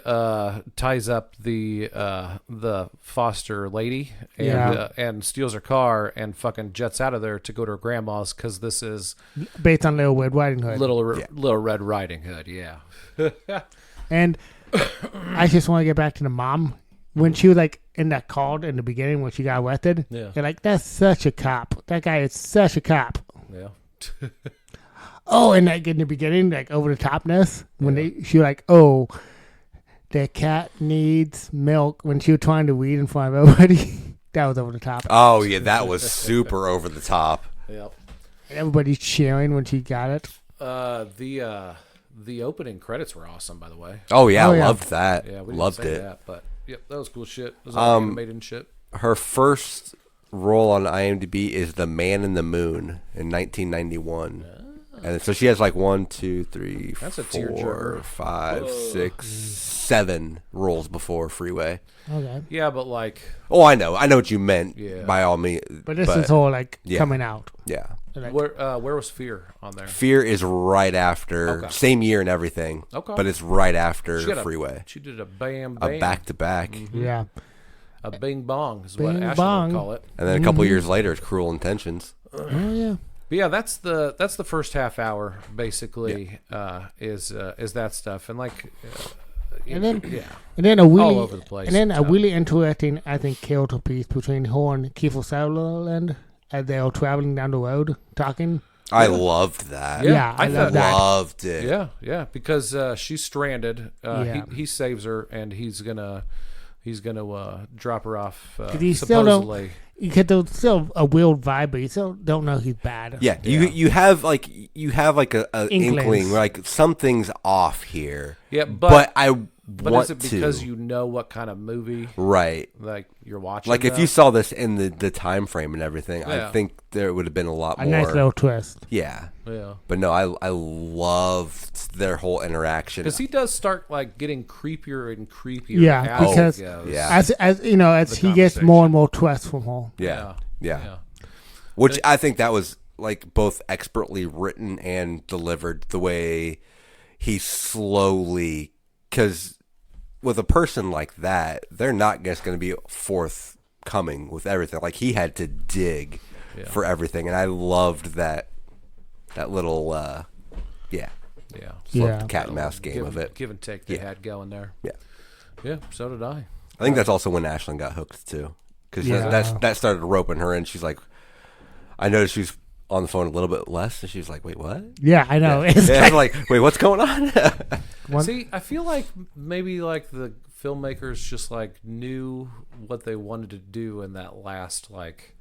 ties up the foster lady and Yeah. and steals her car and fucking jets out of there to go to her grandma's because this is Based on Little Red Riding Hood. Little Red Riding Hood. Yeah. And I just want to get back to the mom. When she was like in that call in the beginning when she got arrested, Yeah. they're like, that's such a cop. That guy is such a cop. Yeah. Oh, and like in the beginning, like over the topness, when she was like, oh, the cat needs milk when she was trying to weed in front of everybody. That was over the top. Oh yeah, that was super over the top. Yep. And everybody's cheering when she got it. The opening credits were awesome, by the way. Oh yeah, Oh, I yeah. loved that. Yeah, we didn't Loved say it. that, but yep, that was cool shit. It was all animated and shit. Her first role on IMDb is The Man in the Moon in 1991. And so she has like 1, 2, 3, That's a 4, tearjerker. 5, 6, 7 roles before Freeway. Okay. Yeah, but like, Oh, I know what you meant. Yeah. By all means. But this is all like yeah. coming out. Yeah. Like, where was Fear on there? Fear is right after, Okay. same year and everything. Okay. But it's right after She had Freeway. She did a bam A bam, back to back. yeah. a bing bong is what Bing Ashley bong. would call it. And then a couple years later, it's Cruel Intentions. Oh, yeah. But yeah, that's the first half hour basically. Is that stuff and like, And then, yeah, and then a really, all over the place. and then a really interesting, I think, character piece between her and Kiefer Sutherland as they were traveling down the road talking. I loved that. Yeah, I I love thought that. Loved it. Yeah, because she's stranded. Yeah. He saves her, and he's gonna drop her off. Because he still Supposedly, Because there's still a weird vibe, but you still don't know he's bad. Yeah, you have like a Inklings. inkling, like something's off here. yeah, But I but want is it because to. you know what kind of movie Right. like you're watching? Like if though? you saw this in the time frame and everything, Yeah. I think there would have been a lot A more. nice little twist. Yeah. yeah, But no, I loved their whole interaction. because he does start like getting creepier and creepier. Yeah, as because- he goes. Yeah. As you know, as The he gets conversation. more and more twists from her. Yeah. Yeah. yeah. Which I think that was like both expertly written and delivered the way he slowly, because with a person like that, they're not just going to be forthcoming with everything. Like, he had to dig for everything, and I loved that little cat and mouse game of it. Give and take they had going there. Yeah, so did I. I think that's also when Ashlyn got hooked too, because that started roping her in. She's like, I noticed she was on the phone a little bit less, and she was like, "Wait, what?" Yeah, I know. Yeah, like, wait, what's going on? See, I feel like maybe like the filmmakers just like knew what they wanted to do in that last like.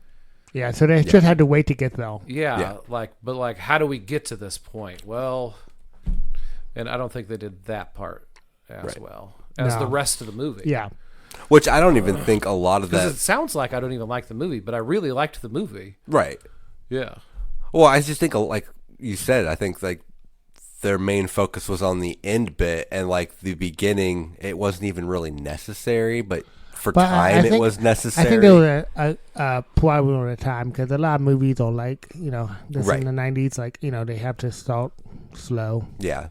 Yeah, so they just had to wait to get there. Yeah, but how do we get to this point? Well, and I don't think they did that part as well as the rest of the movie. Yeah. Which I don't even think a lot of that. It sounds like I don't even like the movie, but I really liked the movie. Right. Yeah. Well, I just think, like you said, I think like their main focus was on the end bit, and like the beginning, it wasn't even really necessary, but time it was necessary. I think there was a problem at the time, because a lot of movies are like, in the 90s, like, they have to start slow. Yeah.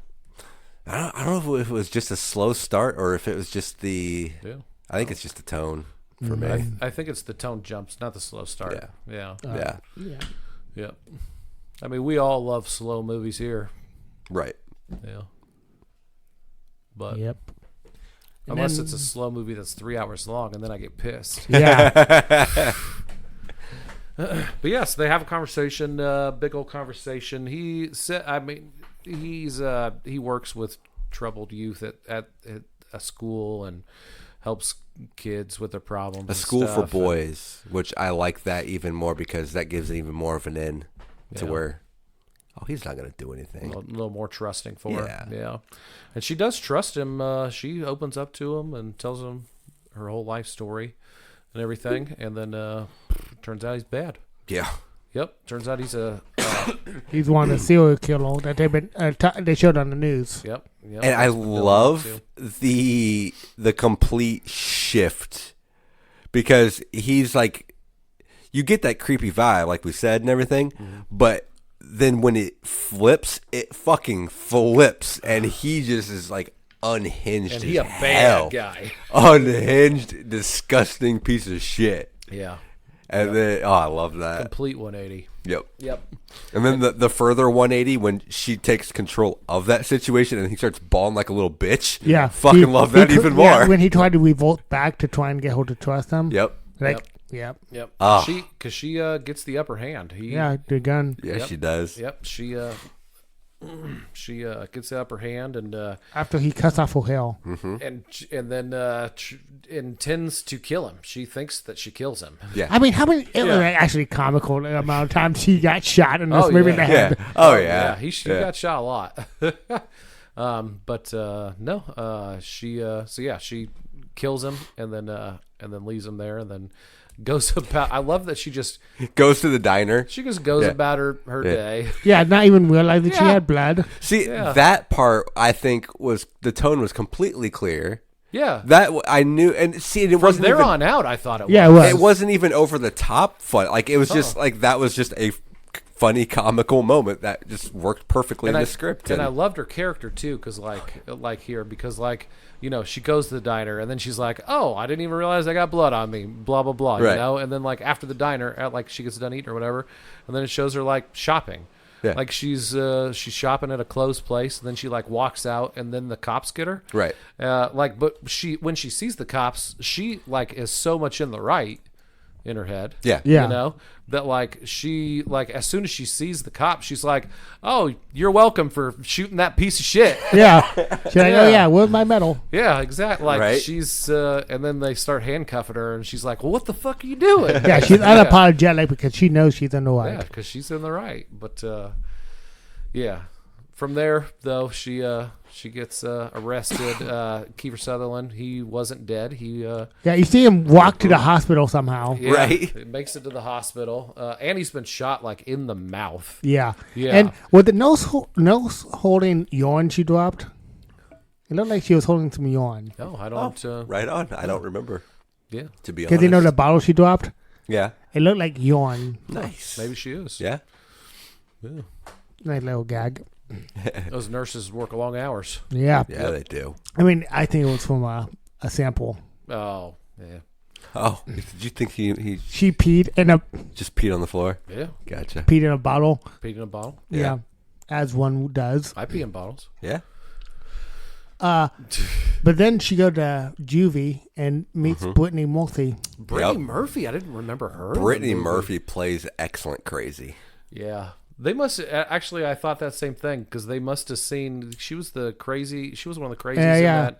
I don't know if it was just a slow start or if it was just the. Yeah. I think it's just the tone for me. I think it's the tone jumps, not the slow start. Yeah. Yeah. I mean, we all love slow movies here. Right. Yeah. But unless it's a slow movie that's 3 hours long, and then I get pissed. Yeah. But yes, they have a conversation, big old conversation. He said, I mean, he works with troubled youth at a school and helps kids with their problems. A school for boys, which I like that even more, because that gives it even more of an in to where, he's not going to do anything. A little more trusting for her. Yeah. And she does trust him. She opens up to him and tells him her whole life story and everything. And then turns out he's bad. Yeah. Yep. Turns out he's a... he's one of the serial killer that they've been they showed on the news. Yep. And I love the complete shift, because he's like, you get that creepy vibe, like we said, and everything, but then when it fucking flips, and he just is like unhinged. And he a bad guy. Unhinged, disgusting piece of shit. Yeah. And then, I love that. Complete 180. Yep. And then the further 180 when she takes control of that situation and he starts bawling like a little bitch. Yeah. Fucking love that even more. Yeah, when he tried to revolt back to try and get her to trust him. Yep. Yep. Because she gets the upper hand. The gun. Yeah, she does. Yep. She gets the upper hand, and after he cuts off her hair, and then intends to kill him. She thinks that she kills him. Yeah. I mean, how many? It was actually comical the amount of times he got shot in this movie in the head. Yeah. Oh yeah. He got shot a lot. But no. She kills him, and then leaves him there, and then goes about. I love that she just goes to the diner. She just goes about her day. Yeah, not even realizing she had blood. See, that part I think was the tone was completely clear. Yeah, that I knew, and see, it wasn't there even, on out. I thought it was. Yeah, it was. It wasn't even over the top fun. Like it was just like that was just a funny comical moment that just worked perfectly in the script. And I loved her character too, because she goes to the diner and then she's like, "Oh, I didn't even realize I got blood on me." Blah blah blah. Right. You know, and then like after the diner, like she gets done eating or whatever, and then it shows her like shopping. Yeah. Like she's shopping at a clothes place, and then she like walks out, and then the cops get her. Right. But when she sees the cops, she like is so much in the right in her head. Yeah. Yeah. You know, that like she like as soon as she sees the cop, she's like, "Oh, you're welcome for shooting that piece of shit." Yeah. She's like, "Oh yeah, where's my medal?" Yeah, exactly. Like right? she's and then they start handcuffing her, and she's like, "Well, what the fuck are you doing?" Yeah, she's unapologetic because she knows she's in the right. Yeah, because she's in the right. But yeah. From there, though, she gets arrested. Kiefer Sutherland, he wasn't dead. You see him walk to the hospital somehow. Yeah, right? He makes it to the hospital, and he's been shot like in the mouth. Yeah. Yeah. And with the nose holding yarn she dropped, it looked like she was holding some yarn. No, I don't. Right on. I don't remember. Yeah, to be honest, because you know the bottle she dropped. Yeah, it looked like yarn. Nice. Maybe she is. Yeah. Yeah. Nice little gag. Those nurses work long hours. Yeah. Yeah, they do. I mean, I think it was from a sample. Oh, yeah. Oh, did you think he She peed in a just peed on the floor? Yeah. Gotcha. bottle. Peed in a bottle. Yeah. As one does. I pee in bottles. Yeah. But then she go to juvie and meets Brittany Murphy. Brittany Murphy. I didn't remember her. Brittany Murphy plays excellent crazy. Yeah. They must actually. I thought that same thing because they must have seen. She was one of the crazies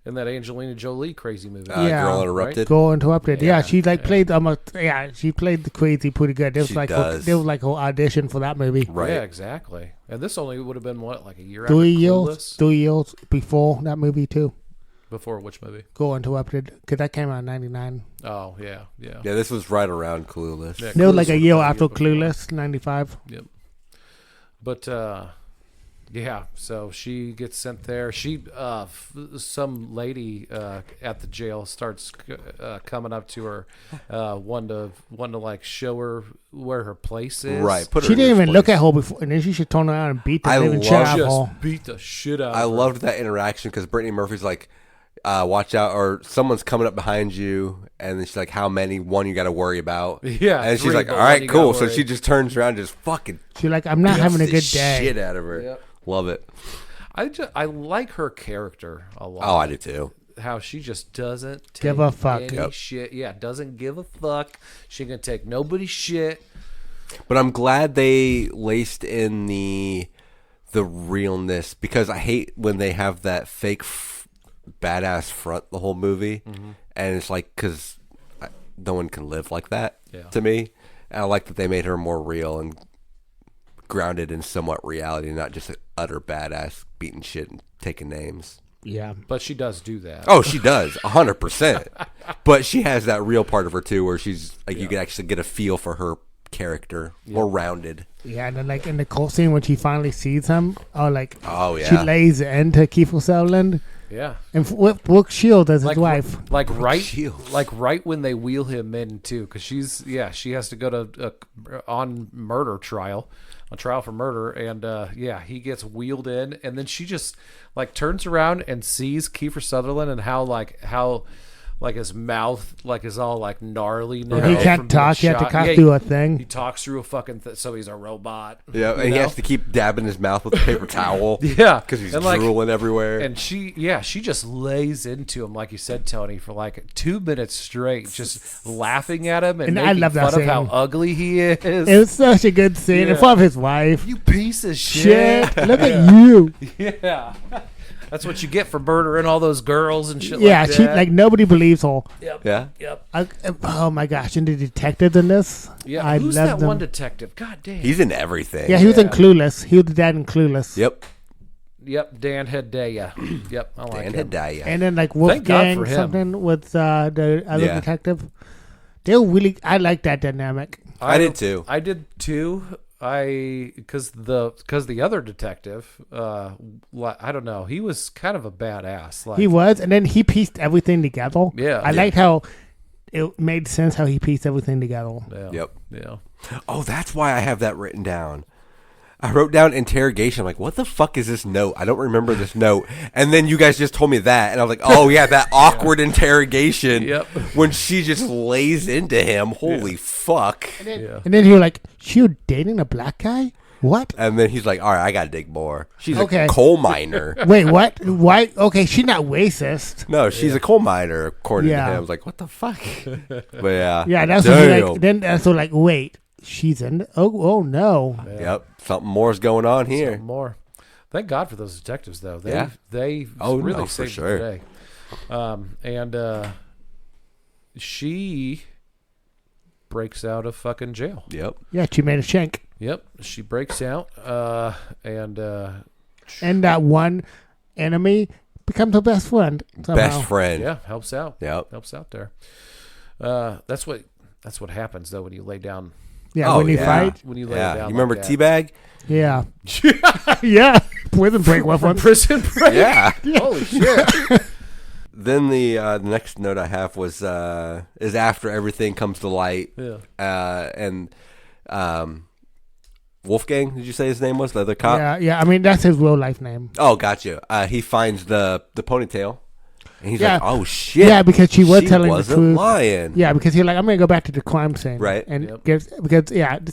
in that Angelina Jolie crazy movie. Girl Interrupted. Girl Interrupted. Yeah, Yeah. she played almost. Yeah, she played the crazy pretty good. It was She like does. it was like her audition for that movie. Right. Yeah, exactly. And this only would have been like a year 3 after years, Clueless? 3 years before that movie too. Before which movie? Girl Interrupted, because that came out in '99. Oh yeah. Yeah, this was right around Clueless. Yeah. It was like a Clueless year was after before. Clueless, '95. Yep. But yeah, so she gets sent there. She some lady at the jail starts coming up to her, one to like show her where her place is. Right. Put her She in didn't this even look place. at her before, and then she should turn around and beat the I living shit love out of Just her. beat the shit out. I of her. loved that interaction because Brittany Murphy's like, watch out, or someone's coming up behind you, and then she's like, how many? One you got to worry about. Yeah, And she's three, like, but all one right, you cool. gotta So worry. she just turns around and just fucking She's like, I'm not beats having a the good day. shit out of her. Yep. Love it. I like her character a lot. Oh, I do too. How she just doesn't Give take a fuck. any Yep. shit. Yeah, doesn't give a fuck. She ain't gonna take nobody's shit. But I'm glad they laced in the realness, because I hate when they have that fake badass front the whole movie, and it's like, because no one can live like that to me. And I like that they made her more real and grounded in somewhat reality, not just an utter badass beating shit and taking names. Yeah. But she does do that. Oh, she does 100%. But she has that real part of her too, where she's like, you can actually get a feel for her character, more rounded. Yeah, and then like in the court scene when she finally sees him, Oh, she yeah. lays into Kiefer Sutherland, Yeah. and with Brooke Shields as his wife. Like right, Shields. like right when they wheel him in too, because she has to go to on murder trial, a trial for murder, and he gets wheeled in, and then she just like turns around and sees Kiefer Sutherland and how his mouth is all like gnarly now. He from can't being talk. He had to shot. do a He thing. talks through a fucking so he's a robot. Yeah, and you he know? has to keep dabbing his mouth with a paper towel. Yeah, Because he's and, like, drooling everywhere. And she just lays into him, like you said, Tony, for like 2 minutes straight, just laughing at him and And I making love that fun of how scene. ugly he is. It was such a good scene in Yeah. front of his wife. You piece of Shit, shit. look at you. Yeah. That's what you get for murdering all those girls and shit Yeah, like she that. nobody believes her. Yep. Yeah. Yep. Oh my gosh, and the detectives in this. Yeah. I Who's love that them. one detective? God damn. He's in everything. Yeah, he was in Clueless. He was the dad in Clueless. Yep. Yep. Dan Hedaya. Yep. I like Dan him. Hedaya. And then like Thank God Wolfgang for him. something with the other Yeah. detective. They were really. I like that dynamic. I did too. I did too. Because the other detective, I don't know, he was kind of a badass. Like, He was, and then he pieced everything together. Yeah. I liked how it made sense how he pieced everything together. Yeah. Yep. Yeah. Oh, that's why I have that written down. I wrote down interrogation. I'm like, what the fuck is this note? I don't remember this note. And then you guys just told me that. And I was like, oh, yeah, that awkward interrogation. Yep. When she just lays into him. Holy fuck. Yeah. And then he was like, "She was dating a black guy? What? And then he's like, all right, I got to dig more. She's Okay. a coal miner. Wait, what? Why? Okay, she's not racist." No, she's a coal miner, according Yeah. to him. I was like, what the fuck? But yeah. Yeah, that's what he Damn. like. Then that's what like. Wait, she's in. Oh no. Yep. Something more's going on here. Some more. Thank God for those detectives, though. They Yeah. they Oh, really no, for saved sure. the day. And she breaks out of fucking jail. Yep. Yeah, she made a shank, Yep, she breaks out, and and that one enemy becomes her best friend. Somehow. Best friend. yeah, helps out. Yep. Helps out there. That's what happens though when you lay down. Yeah, Oh, when you yeah. fight. When you lay Yeah. down. You remember like that. Teabag? Yeah. Yeah. Prison break From reference. prison break? Yeah. Holy shit! Then the next note I have was is after everything comes to light, Yeah. and Wolfgang, did you say his name was? The other cop? Yeah. I mean, that's his real life name. Oh, gotcha. He finds the ponytail. And he's like, oh, shit. Yeah, because she was telling the truth. Lying. Yeah, because he's like, I'm going to go back to the crime scene. Right. And because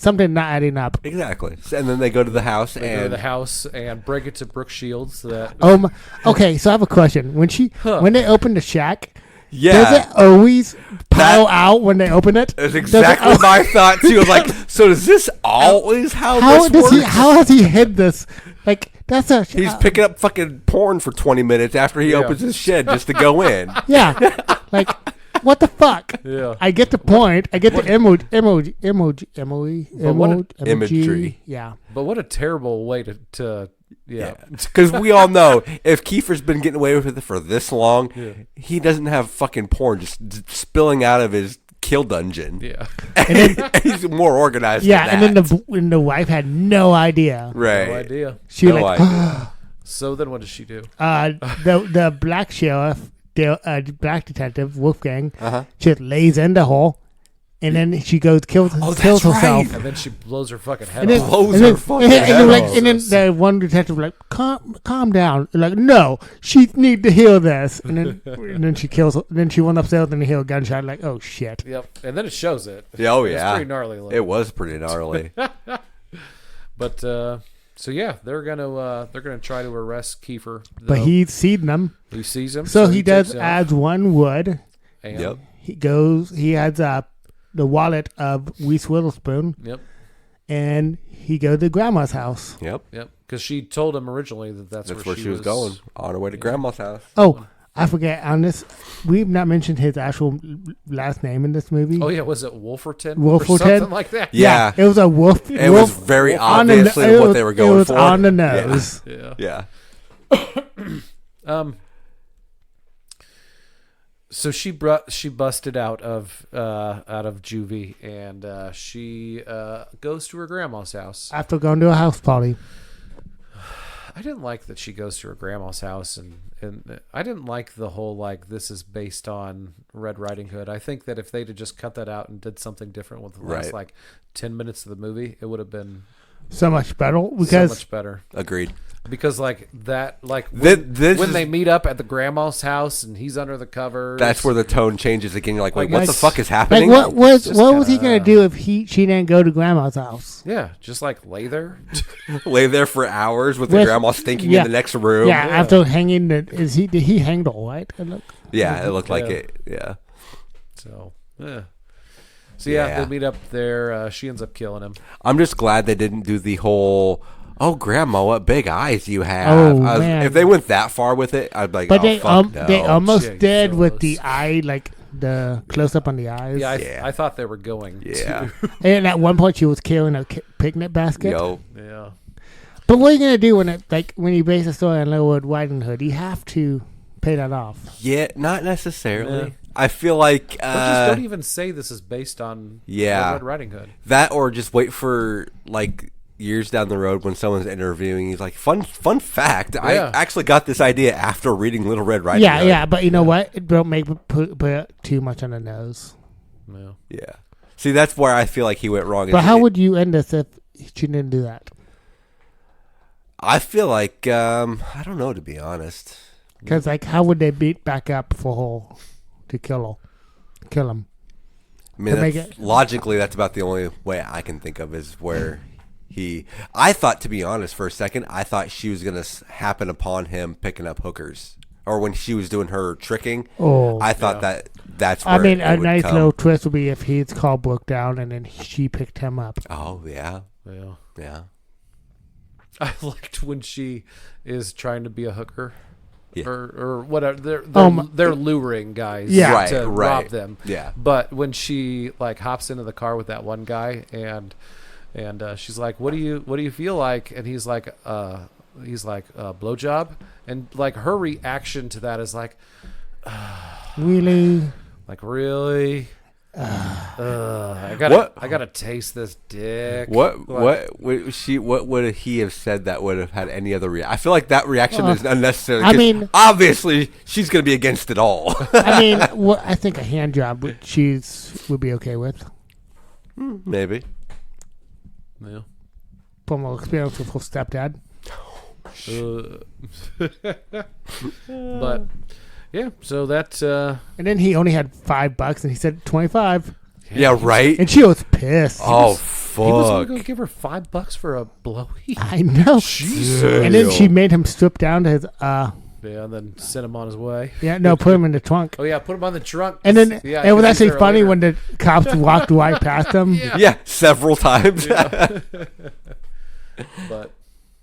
something not adding up. Exactly. And then they go to the house. They go to the house and break it to Brooke Shields. Okay, so I have a question. When they open the shack, does it always pile out when they open it? That's exactly my thought, too. Like, so is this always how this works? How has he hid this? Like, he's picking up fucking porn for 20 minutes after he opens his shed just to go in. Yeah. Like, what the fuck? Yeah. I get the point. I get the imagery. Yeah. But what a terrible way to Because we all know if Kiefer's been getting away with it for this long, he doesn't have fucking porn just spilling out of his kill dungeon. Yeah. And then, he's more organized than that. And then the wife had no idea. Right. No idea. She was like, So then what does she do? the black sheriff, black detective, Wolfgang, just lays in the hole. And then she goes kills herself. Right. And then she blows her fucking head off. And then the one detective like, calm down. Like, no, she need to heal this. And then she kills her. And then she went upstairs and hear a gunshot. Like, oh shit. Yep. And then it shows it. Oh yeah. It's pretty gnarly. It was pretty gnarly. But so yeah, they're gonna try to arrest Kiefer. But he's seen them. He sees him. So he does adds one wood. And He adds the wallet of Reese Witherspoon. Yep. And he goes to Grandma's house. Yep. Because she told him originally that's where she was going, on her way to Grandma's house. Oh, I forget on this. We've not mentioned his actual last name in this movie. Oh yeah, was it Wolferton? Wolferton, or something like that. Yeah, it was a wolf. It was very obviously what they were going for. It was on the nose. Yeah. So she busted out of juvie and she goes to her grandma's house after going to a house party. I didn't like that she goes to her grandma's house and I didn't like the whole like this is based on Red Riding Hood. I think that if they'd have just cut that out and did something different with the last like 10 minutes of the movie, it would have been so much better. So much better. Agreed. Because like that, like when they meet up at the grandma's house and he's under the covers, that's where the tone changes again. You're like, wait, what the fuck is happening? Like what was he gonna do if she didn't go to grandma's house? Yeah, just like lay there, for hours with the grandma stinking in the next room. Yeah, after hanging did he hang the white? It looked like it. Yeah. So they meet up there. She ends up killing him. I'm just glad they didn't do the whole. Oh, Grandma, what big eyes you have! Man. If they went that far with it, I'd be like, but they almost did with the eye, like the close up on the eyes. Yeah, I thought they were going. Yeah, and at one point she was carrying a picnic basket. Yeah. But what are you gonna do when you base a story on Little Red Riding Hood? You have to pay that off. Yeah, not necessarily. Yeah. I feel like just don't even say this is based on Red Riding Hood. That or just wait for like years down the road when someone's interviewing, he's like, fun fact, I actually got this idea after reading Little Red Riding Hood. Yeah, but you know what? It don't put too much on the nose. No. Yeah. See, that's where I feel like he went wrong. But how would you end this if she didn't do that? I feel like, I don't know, to be honest. Because, like, how would they beat back up for her to kill him? I mean, logically, that's about the only way I can think of is where I thought, to be honest, for a second, I thought she was going to happen upon him picking up hookers. Or when she was doing her tricking, I thought that's where a nice little twist would be if his car broke down and then she picked him up. Oh, yeah. Yeah. I liked when she is trying to be a hooker. Yeah. Or whatever. They're luring guys to rob them. Yeah. But when she like hops into the car with that one guy and she's like, what do you feel like? And he's like blowjob. And like her reaction to that is like, really? Like, really? I gotta taste this dick. What would he have said that would have had any other reaction? I feel like that reaction is unnecessary. I mean, obviously she's gonna be against it all. I mean, I think a hand job would be okay with. Maybe. Yeah. from an experience with her stepdad. But yeah, so that And then he only had $5, and he said 25, Yeah, right. and she was pissed. Oh he was only fuck. going to give her $5 for a blowy. I know. Jesus. And then she made him strip down to his Yeah, and then sent him on his way. put him in the trunk. Oh yeah, put him on the trunk. And then yeah, it was 'cause he's actually there funny later. when the cops walked right past him. Yeah, several times. But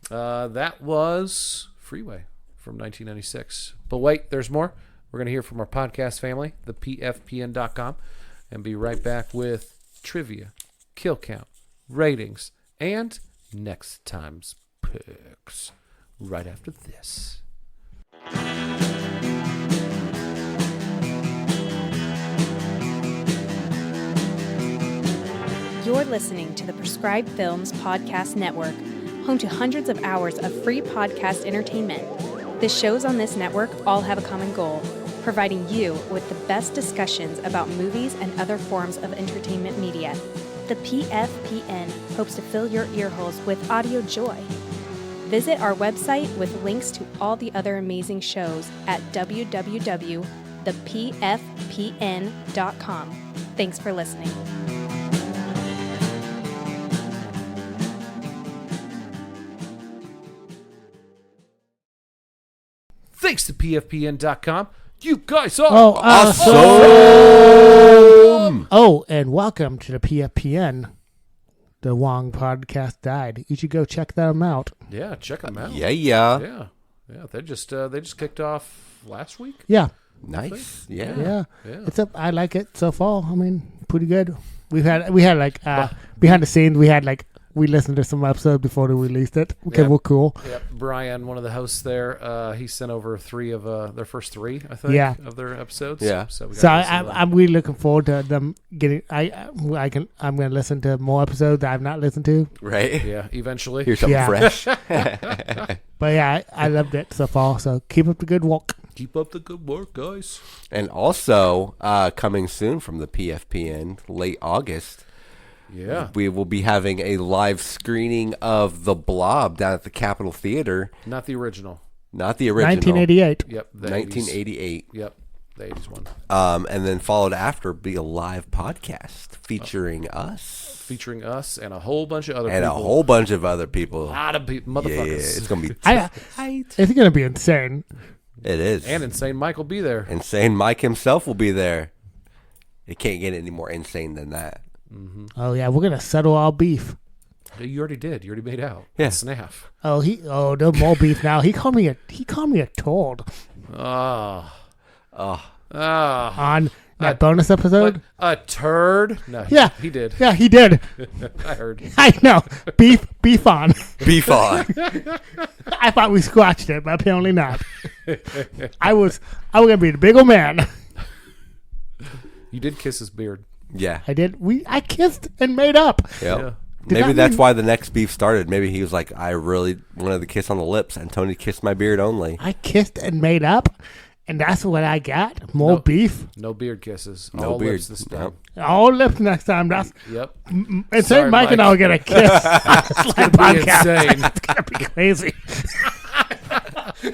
that was Freeway from 1996. But wait, there's more. We're going to hear from our podcast family, the PFPN.com, and be right back with trivia, kill count, ratings, and next time's picks. Right after this. You're listening to the Prescribed Films Podcast Network, home to hundreds of hours of free podcast entertainment. The shows on this network all have a common goal, providing you with the best discussions about movies and other forms of entertainment media. The PFPN hopes to fill your earholes with audio joy. Visit our website with links to all the other amazing shows at www.thepfpn.com. Thanks for listening. Thanks to PFPN.com. You guys are Awesome. And welcome to the PFPN. The Wong podcast died. You should go check them out. Yeah, check them out. Yeah. Yeah. They just kicked off last week. Yeah. Nice. Yeah. Yeah. Yeah. It's up. I like it so far. I mean, pretty good. We had like behind the scenes. We listened to some episodes before they released it because Yeah. we're cool. Yep. Brian, one of the hosts there, he sent over three of their first three, I think, of their episodes. Yeah. So, we So got to listen to them. I'm really looking forward to them getting. I'm gonna listen to more episodes that I've not listened to. Right. Yeah, eventually. Here's something Yeah. fresh. But yeah, I loved it so far. So keep up the good work. Keep up the good work, guys. And also coming soon from the PFPN, late August, Yeah. we will be having a live screening of The Blob down at the Capitol Theater. Not the original. Not the original. 1988. Yep. The 1988. 80s. Yep. The 80s one. And then followed after be a live podcast featuring us. Featuring us and a whole bunch of other And people. a whole bunch of other people. A lot of people. Yeah, Motherfuckers. it's going to be It's gonna be insane. It is. And Insane Mike will be there. Insane Mike himself will be there. It can't get any more insane than that. Oh yeah, we're gonna settle our beef. You already did. You already made out. Yeah. Snaff. Oh no more beef now. He called me a toad Oh. Oh, on that bonus episode. A turd? No. Yeah. He did. Yeah, he did. I heard. I know. Beef on. beef on. I thought we squashed it, but apparently not. I was gonna be the big old man. You did kiss his beard. Yeah. I did. I kissed and made up. Yep. Yeah. Maybe that that's mean- why the next beef started. Maybe he was like, I really wanted the kiss on the lips, and Tony kissed my beard only. I kissed and made up, and that's what I got. More No. beef. No beard kisses. No All beard. lips this time. Nope. All lips next time. That's Yep. and Sorry, say Mike and Mike. I'll get a kiss. Like Be podcast. insane. It's gonna be crazy. You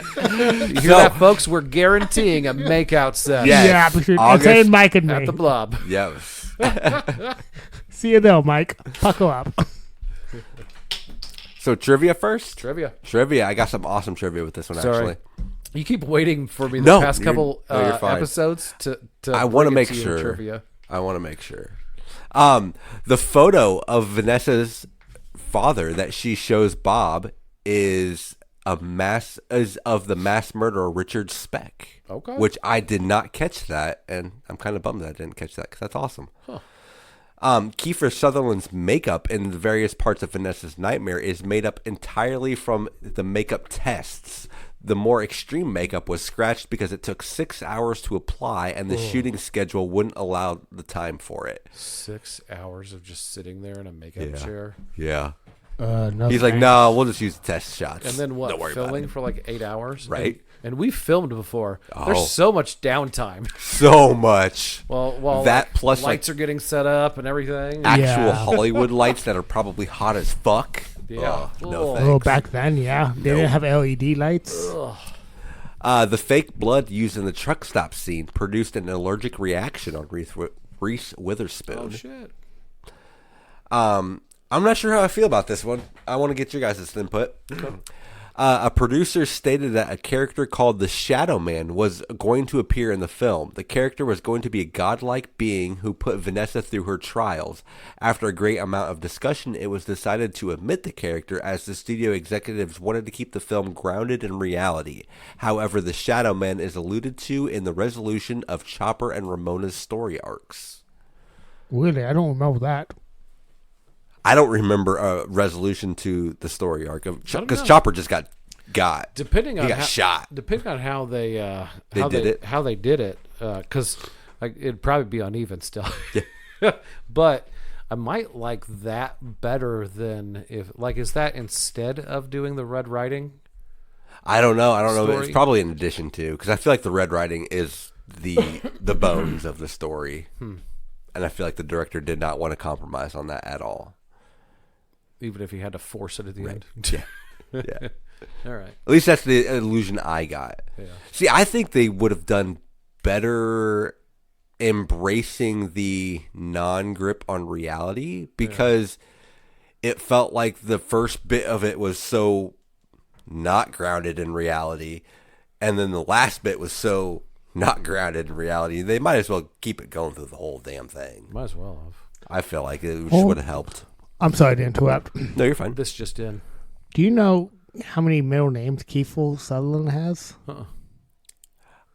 hear that, folks? We're guaranteeing a makeout set Yes. Yeah, between August Insane Mike and at me. the Blob. Yes. See you there, Mike. Puckle up. So trivia first? Trivia. Trivia. I got some awesome trivia with this one, Sorry. actually. You keep waiting for me the No, past you're- couple no, you're fine. episodes to I want to bring it make you in sure. Trivia. I want to make sure. The photo of Vanessa's father that she shows Bob is of the mass murderer Richard Speck. Okay. Which I did not catch that, and I'm kind of bummed that I didn't catch that because that's awesome. Huh. Kiefer Sutherland's makeup in the various parts of Vanessa's nightmare is made up entirely from the makeup tests. The more extreme makeup was scratched because it took 6 hours to apply, and the shooting schedule wouldn't allow the time for it. 6 hours of just sitting there in a makeup chair. Yeah. No, He's like, thanks. no, we'll just use the test shots. And then what? Don't worry about Filming it. for like 8 hours? Right. And we filmed before. Oh. There's so much downtime. So much. While That like, plus, lights like, are getting set up and everything. Actual Yeah. Hollywood lights that are probably hot as fuck. Yeah. No Ugh. thanks. Oh, back then, yeah. They didn't have LED lights. The fake blood used in the truck stop scene produced an allergic reaction on Reese Witherspoon. Oh shit. I'm not sure how I feel about this one. I want to get your guys' input. A producer stated that a character called the Shadow Man was going to appear in the film. The character was going to be a godlike being who put Vanessa through her trials. After a great amount of discussion, it was decided to omit the character as the studio executives wanted to keep the film grounded in reality. However, the Shadow Man is alluded to in the resolution of Chopper and Ramona's story arcs. Really? I don't remember that. I don't remember a resolution to the story arc of don't because know. Chopper just got Depending on he got shot. Depending on how they did it, because it'd probably be uneven still. Yeah. But I might like that better than is that instead of doing the Red Riding? I don't know. Story? It's probably in addition to, because I feel like the Red Riding is the bones of the story, and I feel like the director did not want to compromise on that at all. Even if he had to force it at the end. Yeah. Yeah. All right. At least that's the illusion I got. Yeah. See, I think they would have done better embracing the non-grip on reality, because it felt like the first bit of it was so not grounded in reality, and then the last bit was so not grounded in reality. They might as well keep it going through the whole damn thing. Might as well have. I feel like it just would have helped. I'm sorry to interrupt. No, you're fine. This just in. Do you know how many middle names Kiefer Sutherland has?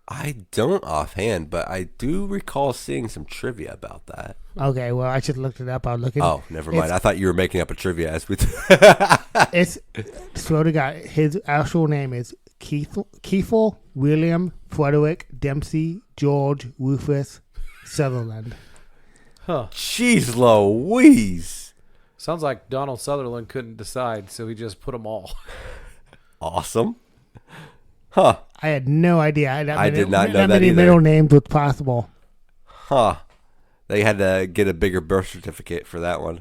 I don't offhand, but I do recall seeing some trivia about that. Okay, well, I just looked it up. I was looking. Oh, never mind. I thought you were making up a trivia as we. It's swear to God, his actual name is Kiefer William Frederick Dempsey George Rufus Sutherland. Huh. Jeez Louise. Sounds like Donald Sutherland couldn't decide, so he just put them all. Awesome. Huh. I had no idea. I did not know that many either. middle names was possible. Huh. They had to get a bigger birth certificate for that one.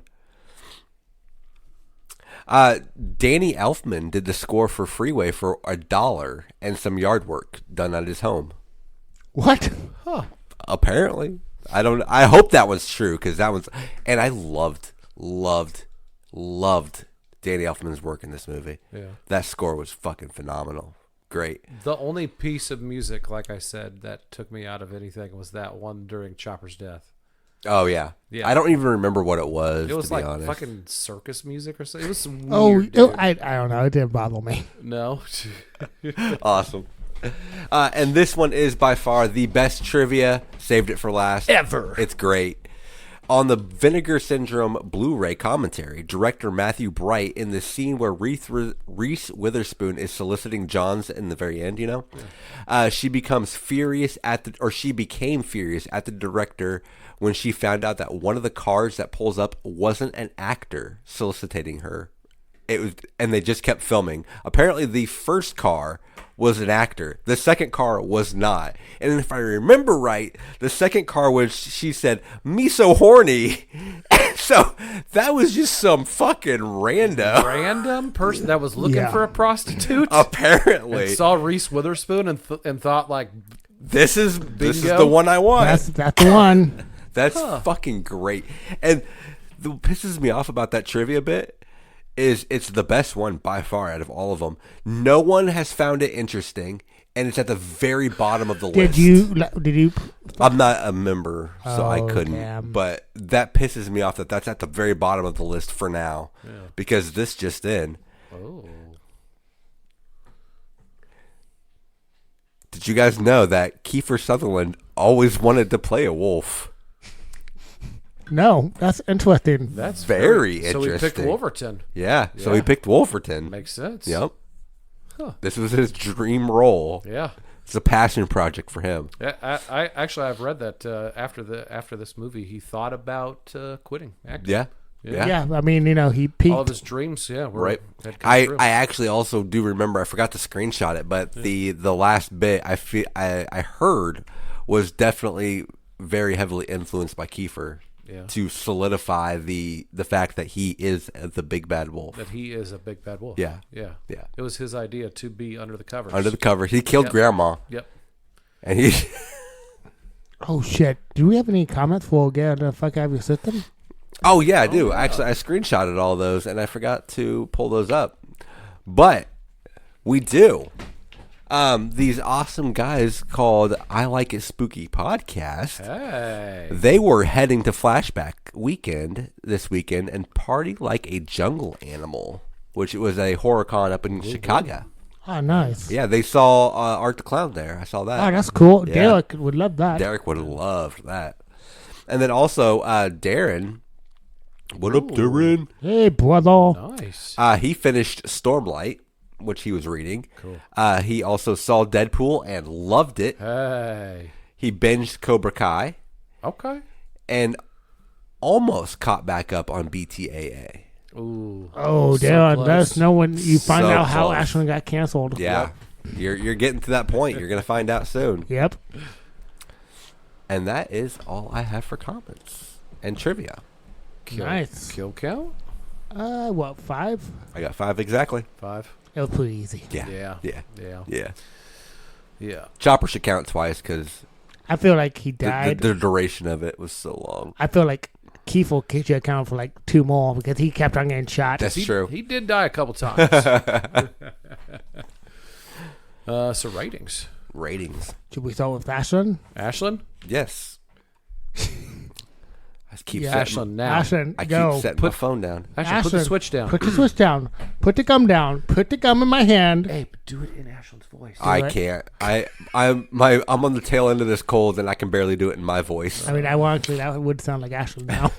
Danny Elfman did the score for Freeway for $1 and some yard work done at his home. What? Huh. Apparently. I hope that was true, because that was, and I loved Danny Elfman's work in this movie. Yeah. That score was fucking phenomenal. Great. The only piece of music, like I said, that took me out of anything was that one during Chopper's death. Oh yeah. Yeah. I don't even remember what it was. It was to be like honest. fucking circus music or something. It was some Oh, weird. Dude. I don't know. It didn't bother me. No. Awesome. And this one is by far the best trivia. Saved it for last. Ever. It's great. On the Vinegar Syndrome Blu-ray commentary, director Matthew Bright, in the scene where Reese Witherspoon is soliciting Johns in the very end, she became furious at the director when she found out that one of the cars that pulls up wasn't an actor soliciting her. It was, and they just kept filming. Apparently, the first car was an actor. The second car was not. And if I remember right, the second car was, she said, "Me so horny." So that was just some fucking Random person that was looking for a prostitute. Apparently. And saw Reese Witherspoon and thought like, this is the one I want. That's the one. That's fucking great. And what pisses me off about that trivia bit is it's the best one by far out of all of them. No one has found it interesting, and it's at the very bottom of the list. Did you? I'm not a member, so I couldn't. Damn. But that pisses me off that that's at the very bottom of the list for now, because this just in. oh, Did you guys know that Kiefer Sutherland always wanted to play a wolf? No, that's interesting. that's Very So he picked interesting. Wolverton. Yeah, so Yeah. he picked Wolverton. Makes sense. Yep. Huh. This was his dream role. Yeah. It's a passion project for him. I actually I've read that after this movie he thought about quitting acting. Yeah. Yeah, I mean, he peaked. All of his dreams, were Right. had come I true. actually also do remember, I forgot to screenshot it, but the last bit I heard was definitely very heavily influenced by Kiefer. to solidify the fact that he is the big bad wolf. That he is a big bad wolf. Yeah. Yeah. Yeah. It was his idea to be under the covers. Under the covers. He killed Grandma. Yep. And he... Oh, shit. Do we have any comments for get the fuck out of your system? Oh, yeah, I do. Actually, I screenshotted all those, and I forgot to pull those up. But we do. These awesome guys called I Like It Spooky Podcast. Hey. They were heading to Flashback Weekend this weekend and party like a jungle animal, which was a horror con up in Chicago. Oh, nice. Yeah, they saw Art the Clown there. I saw that. Oh, that's cool. Yeah. Derek would love that. Derek would have loved that. And then also Darren. What up, Darren? Hey, brother. Nice. He finished Stormlight, which he was reading. Cool. He also saw Deadpool and loved it. Hey. He binged Cobra Kai Okay. and almost caught back up on BTAA. Ooh. Oh, so Darren, close. let us know when you find So out how close. Ashland got canceled. Yeah. You're getting to that point. You're going to find out soon. Yep. And that is all I have for comments and trivia. Nice. Kill count? What, 5? I got 5 exactly. 5. It was pretty easy. Yeah. Yeah. Yeah. Yeah. Yeah. Yeah. Chopper should count twice because I feel like he died. the duration of it was so long. I feel like Keith will get you account for like 2 more because he kept on getting shot. That's true. He did die a couple times. So ratings. Should we start with Ashland? Ashland? Yes. I keep Yeah. setting, Ashland now. Ashland, I keep setting my phone down. Ashland, put the Ashland, switch down. Put the switch down. Put the gum down. Put the gum in my hand. Hey, but do it in Ashland's voice. I it. can't. I'm on the tail end of this cold and I can barely do it in my voice. I mean, ironically, that would sound like Ashland now.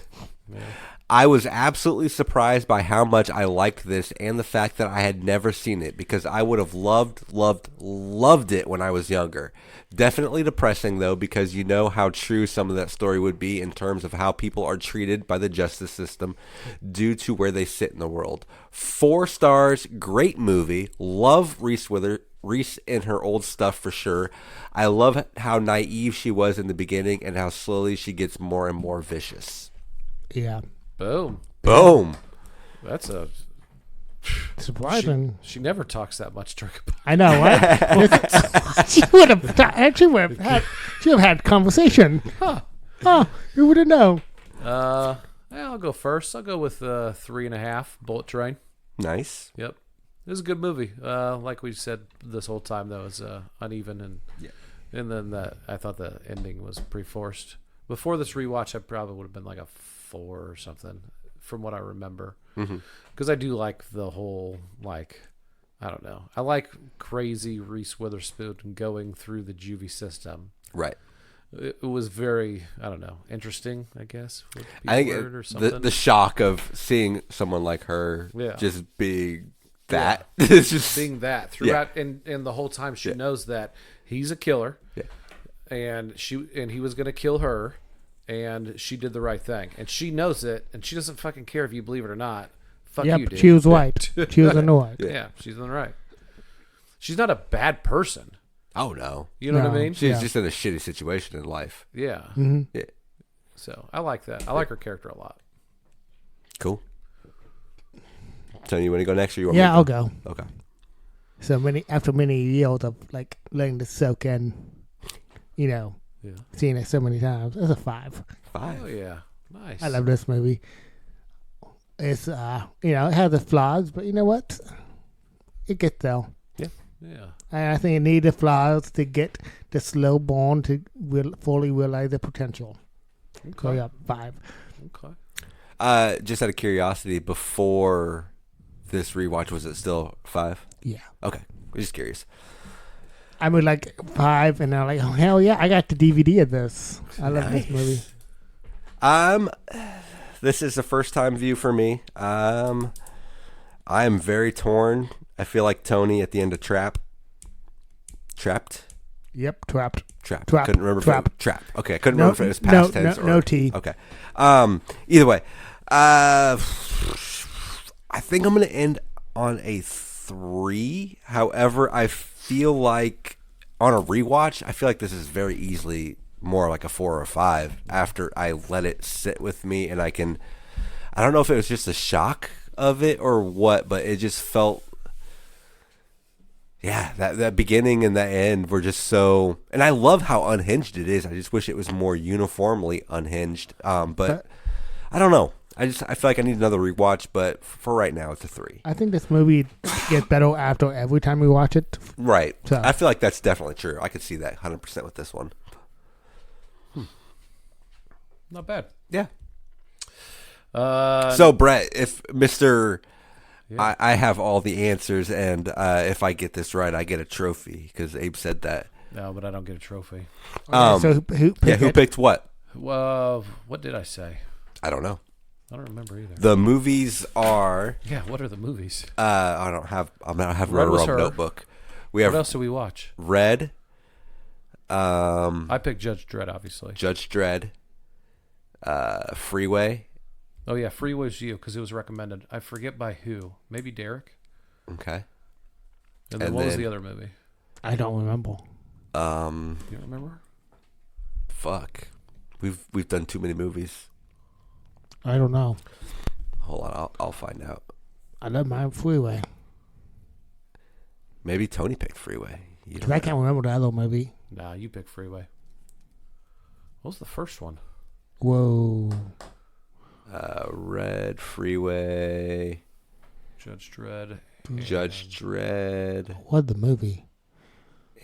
I was absolutely surprised by how much I liked this and the fact that I had never seen it because I would have loved it when I was younger. Definitely depressing though because you know how true some of that story would be in terms of how people are treated by the justice system due to where they sit in the world. 4 stars, great movie. Love Reese in her old stuff for sure. I love how naive she was in the beginning and how slowly she gets more and more vicious. Yeah. Boom. Boom. That's a... Surprising. She never talks that much during I know, right? She would have had conversation. Huh. You wouldn't know. yeah, I'll go first. I'll go with 3.5. Bullet Train. Nice. Yep. It was a good movie. Like we said this whole time, though, it was uneven. And then I thought the ending was pretty forced. Before this rewatch, I probably would have been like a 4 or something from what I remember. Because I do like the whole, like, I don't know. I like crazy Reese Witherspoon going through the juvie system. Right. It was very, I don't know, interesting, I guess. Would be I a think word or something. the shock of seeing someone like her just being that. Yeah. It's just seeing that throughout, and the whole time she knows that he's a killer, and he was going to kill her, and she did the right thing, and she knows it, and she doesn't fucking care if you believe it or not. Fuck you, dude. She was white. She was in the white. Yeah, she's in the right. She's not a bad person. Oh no. You know what I mean? She's just in a shitty situation in life. Yeah. Yeah. So I like that. I like her character a lot. Cool. So you want to go next or you want Yeah, me to I'll go. Okay. So after many years of like letting this soak in, seeing it so many times, it's a 5. 5. Oh yeah, nice. I love this movie. It's it has its flaws, but you know what? It gets there. Yeah. And I think it needed flaws to get the slow burn to fully realize the potential. Okay. So yeah, 5. Okay. Just out of curiosity, before this rewatch, was it still 5? Yeah. Okay. I'm just curious. I mean, like 5, and I'm like, oh hell yeah, I got the DVD of this. I love this movie. This is a first time view for me. I am very torn. I feel like Tony at the end of Trapped. Yep, trapped. Couldn't remember Trap. Okay, I couldn't remember if it was past tense or no T. Okay. Either way, I think I'm gonna end on a 3. However, I feel like on a rewatch, I feel like this is very easily more like a 4 or a 5 after I let it sit with me, and I don't know if it was just a shock of it or what, but it just felt, yeah, that beginning and that end were just so, and I love how unhinged it is. I just wish it was more uniformly unhinged. But I don't know. I feel like I need another rewatch, but for right now, it's a 3. I think this movie gets better after every time we watch it. Right. So. I feel like that's definitely true. I could see that 100% with this one. Not bad. Yeah. So, Brett, if Mr. Yeah. I have all the answers, and if I get this right, I get a trophy, because Abe said that. No, but I don't get a trophy. So who Picked what? Well, what did I say? I don't know. I don't remember either. The movies are. Yeah, what are the movies? I don't have a Red was Rob her. notebook. We have What else do we watch? Red. I picked Judge Dredd, obviously. Judge Dredd. Freeway. Oh yeah, Freeway's you because it was recommended. I forget by who. Maybe Derek. Okay. And then what was the other movie? I don't remember. You remember? Fuck. We've done too many movies. I don't know. Hold on, I'll find out. I love my Freeway. Maybe Tony picked Freeway. Because I can't remember the other movie. Nah, you picked Freeway. What was the first one? Whoa. Red, Freeway, Judge Dredd. Judge Dredd, What the movie?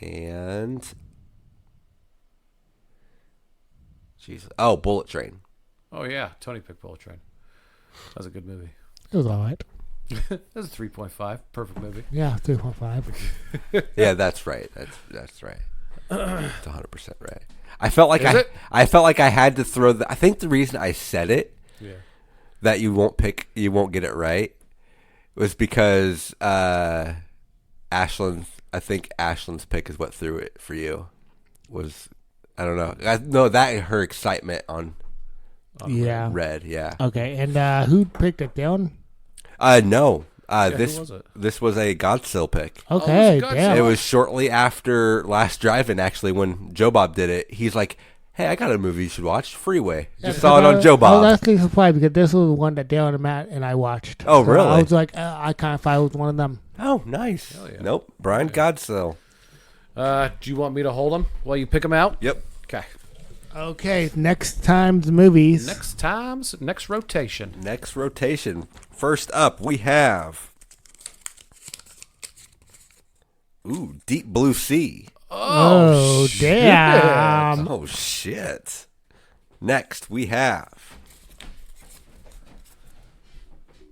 and Jesus. Oh, Bullet Train. Oh yeah, Tony picked Bullet Train. That was a good movie. It was all right. That was a 3.5. Perfect movie. Yeah, 3.5. Yeah, that's right. That's right. It's 100% right. I felt like Is it? I felt like I had to throw I think the reason I said it Yeah. that you won't get it right was because I think Ashlyn's pick is what threw it for you. Was I don't know. No, that and her excitement on Yeah. Red, yeah. Okay, and who picked it down? No. Who This was it? this was a Godzilla pick. Okay, Godzilla. damn. It was shortly after Last Drive-In, actually, when Joe Bob did it. He's like, hey, I got a movie you should watch, Freeway. Just saw it on Joe I Bob. was actually surprised because this was the one that Darren and Matt and I watched. Oh, really? I was like, I kind of thought it was one of them. Oh, nice. Hell yeah. Nope. Brian Godzilla. Do you want me to hold them while you pick them out? Yep. Okay. Okay, next time's movies. Next rotation. Next rotation. First up, we have... Ooh, Deep Blue Sea. Oh, shit. damn. Oh, shit. Next, we have...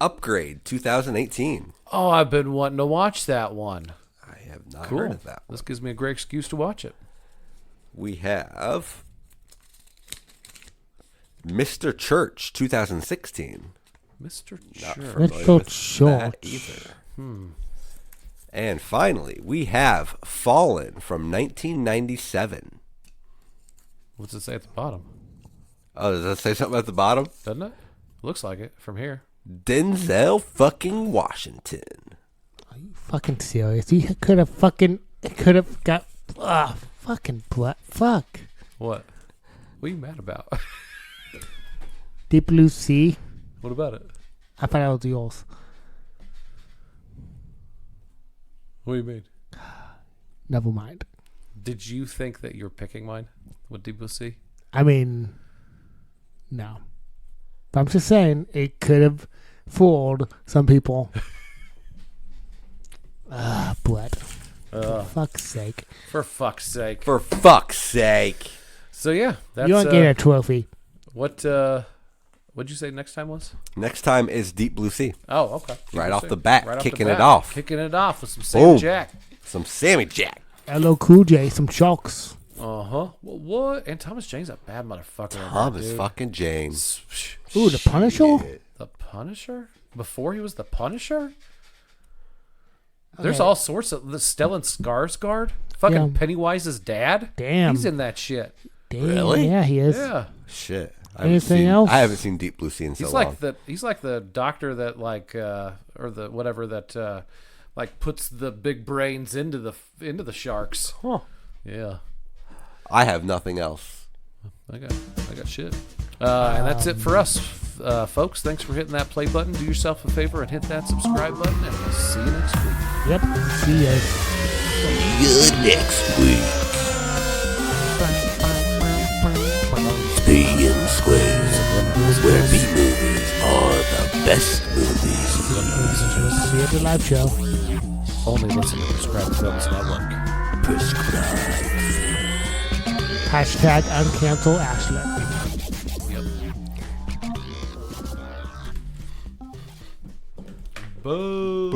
Upgrade 2018. Oh, I've been wanting to watch that one. I have not Cool. heard of that one. This gives me a great excuse to watch it. We have Mr. Church 2016. Mr. Not Church. familiar Mr. with that Church. either. And finally, we have Fallen from 1997. What's it say at the bottom? Oh, does that say something at the bottom? Doesn't it? Looks like it from here. Denzel fucking Washington. Are you fucking serious? You could have got fucking fuck. What? What are you mad about? Deep Blue Sea. What about it? I thought that was yours. What do you mean? Never mind. Did you think that you're picking mine? What Deep Blue Sea? I mean, no. But I'm just saying it could have fooled some people. But for fuck's sake. For fuck's sake. For fuck's sake. So yeah, that's You don't get a trophy. What'd you say next time was? Next time is Deep Blue Sea. Oh, okay. Right off the bat, Right off kicking the it bat. off. Kicking it off with some Sam Boom. Jack. Some Sammy Jack. LL Cool J, some chalks. Uh-huh. What? And Thomas Jane's a bad motherfucker. in that, Thomas dude. fucking James. Ooh, the Punisher? The Punisher? Before he was the Punisher? There's Okay. all sorts of... The Stellan Skarsgård? Fucking Yeah. Pennywise's dad? Damn. He's in that shit. Damn, Really? Yeah, he is. Yeah. Shit. Anything else? I haven't seen Deep Blue Sea in so He's long. like the doctor that or the whatever that puts the big brains into the sharks. Huh. Yeah. I have nothing else. I got shit. And that's it for us, folks. Thanks for hitting that play button. Do yourself a favor and hit that subscribe button, and we'll see you next week. Yep. See ya. See you next week. Stay in Squares, where B-movies are the best movies. See you at the live show. Only listen to Prescribed Films Network. Prescribed. Hashtag uncancel Ashland. Yep. Boo.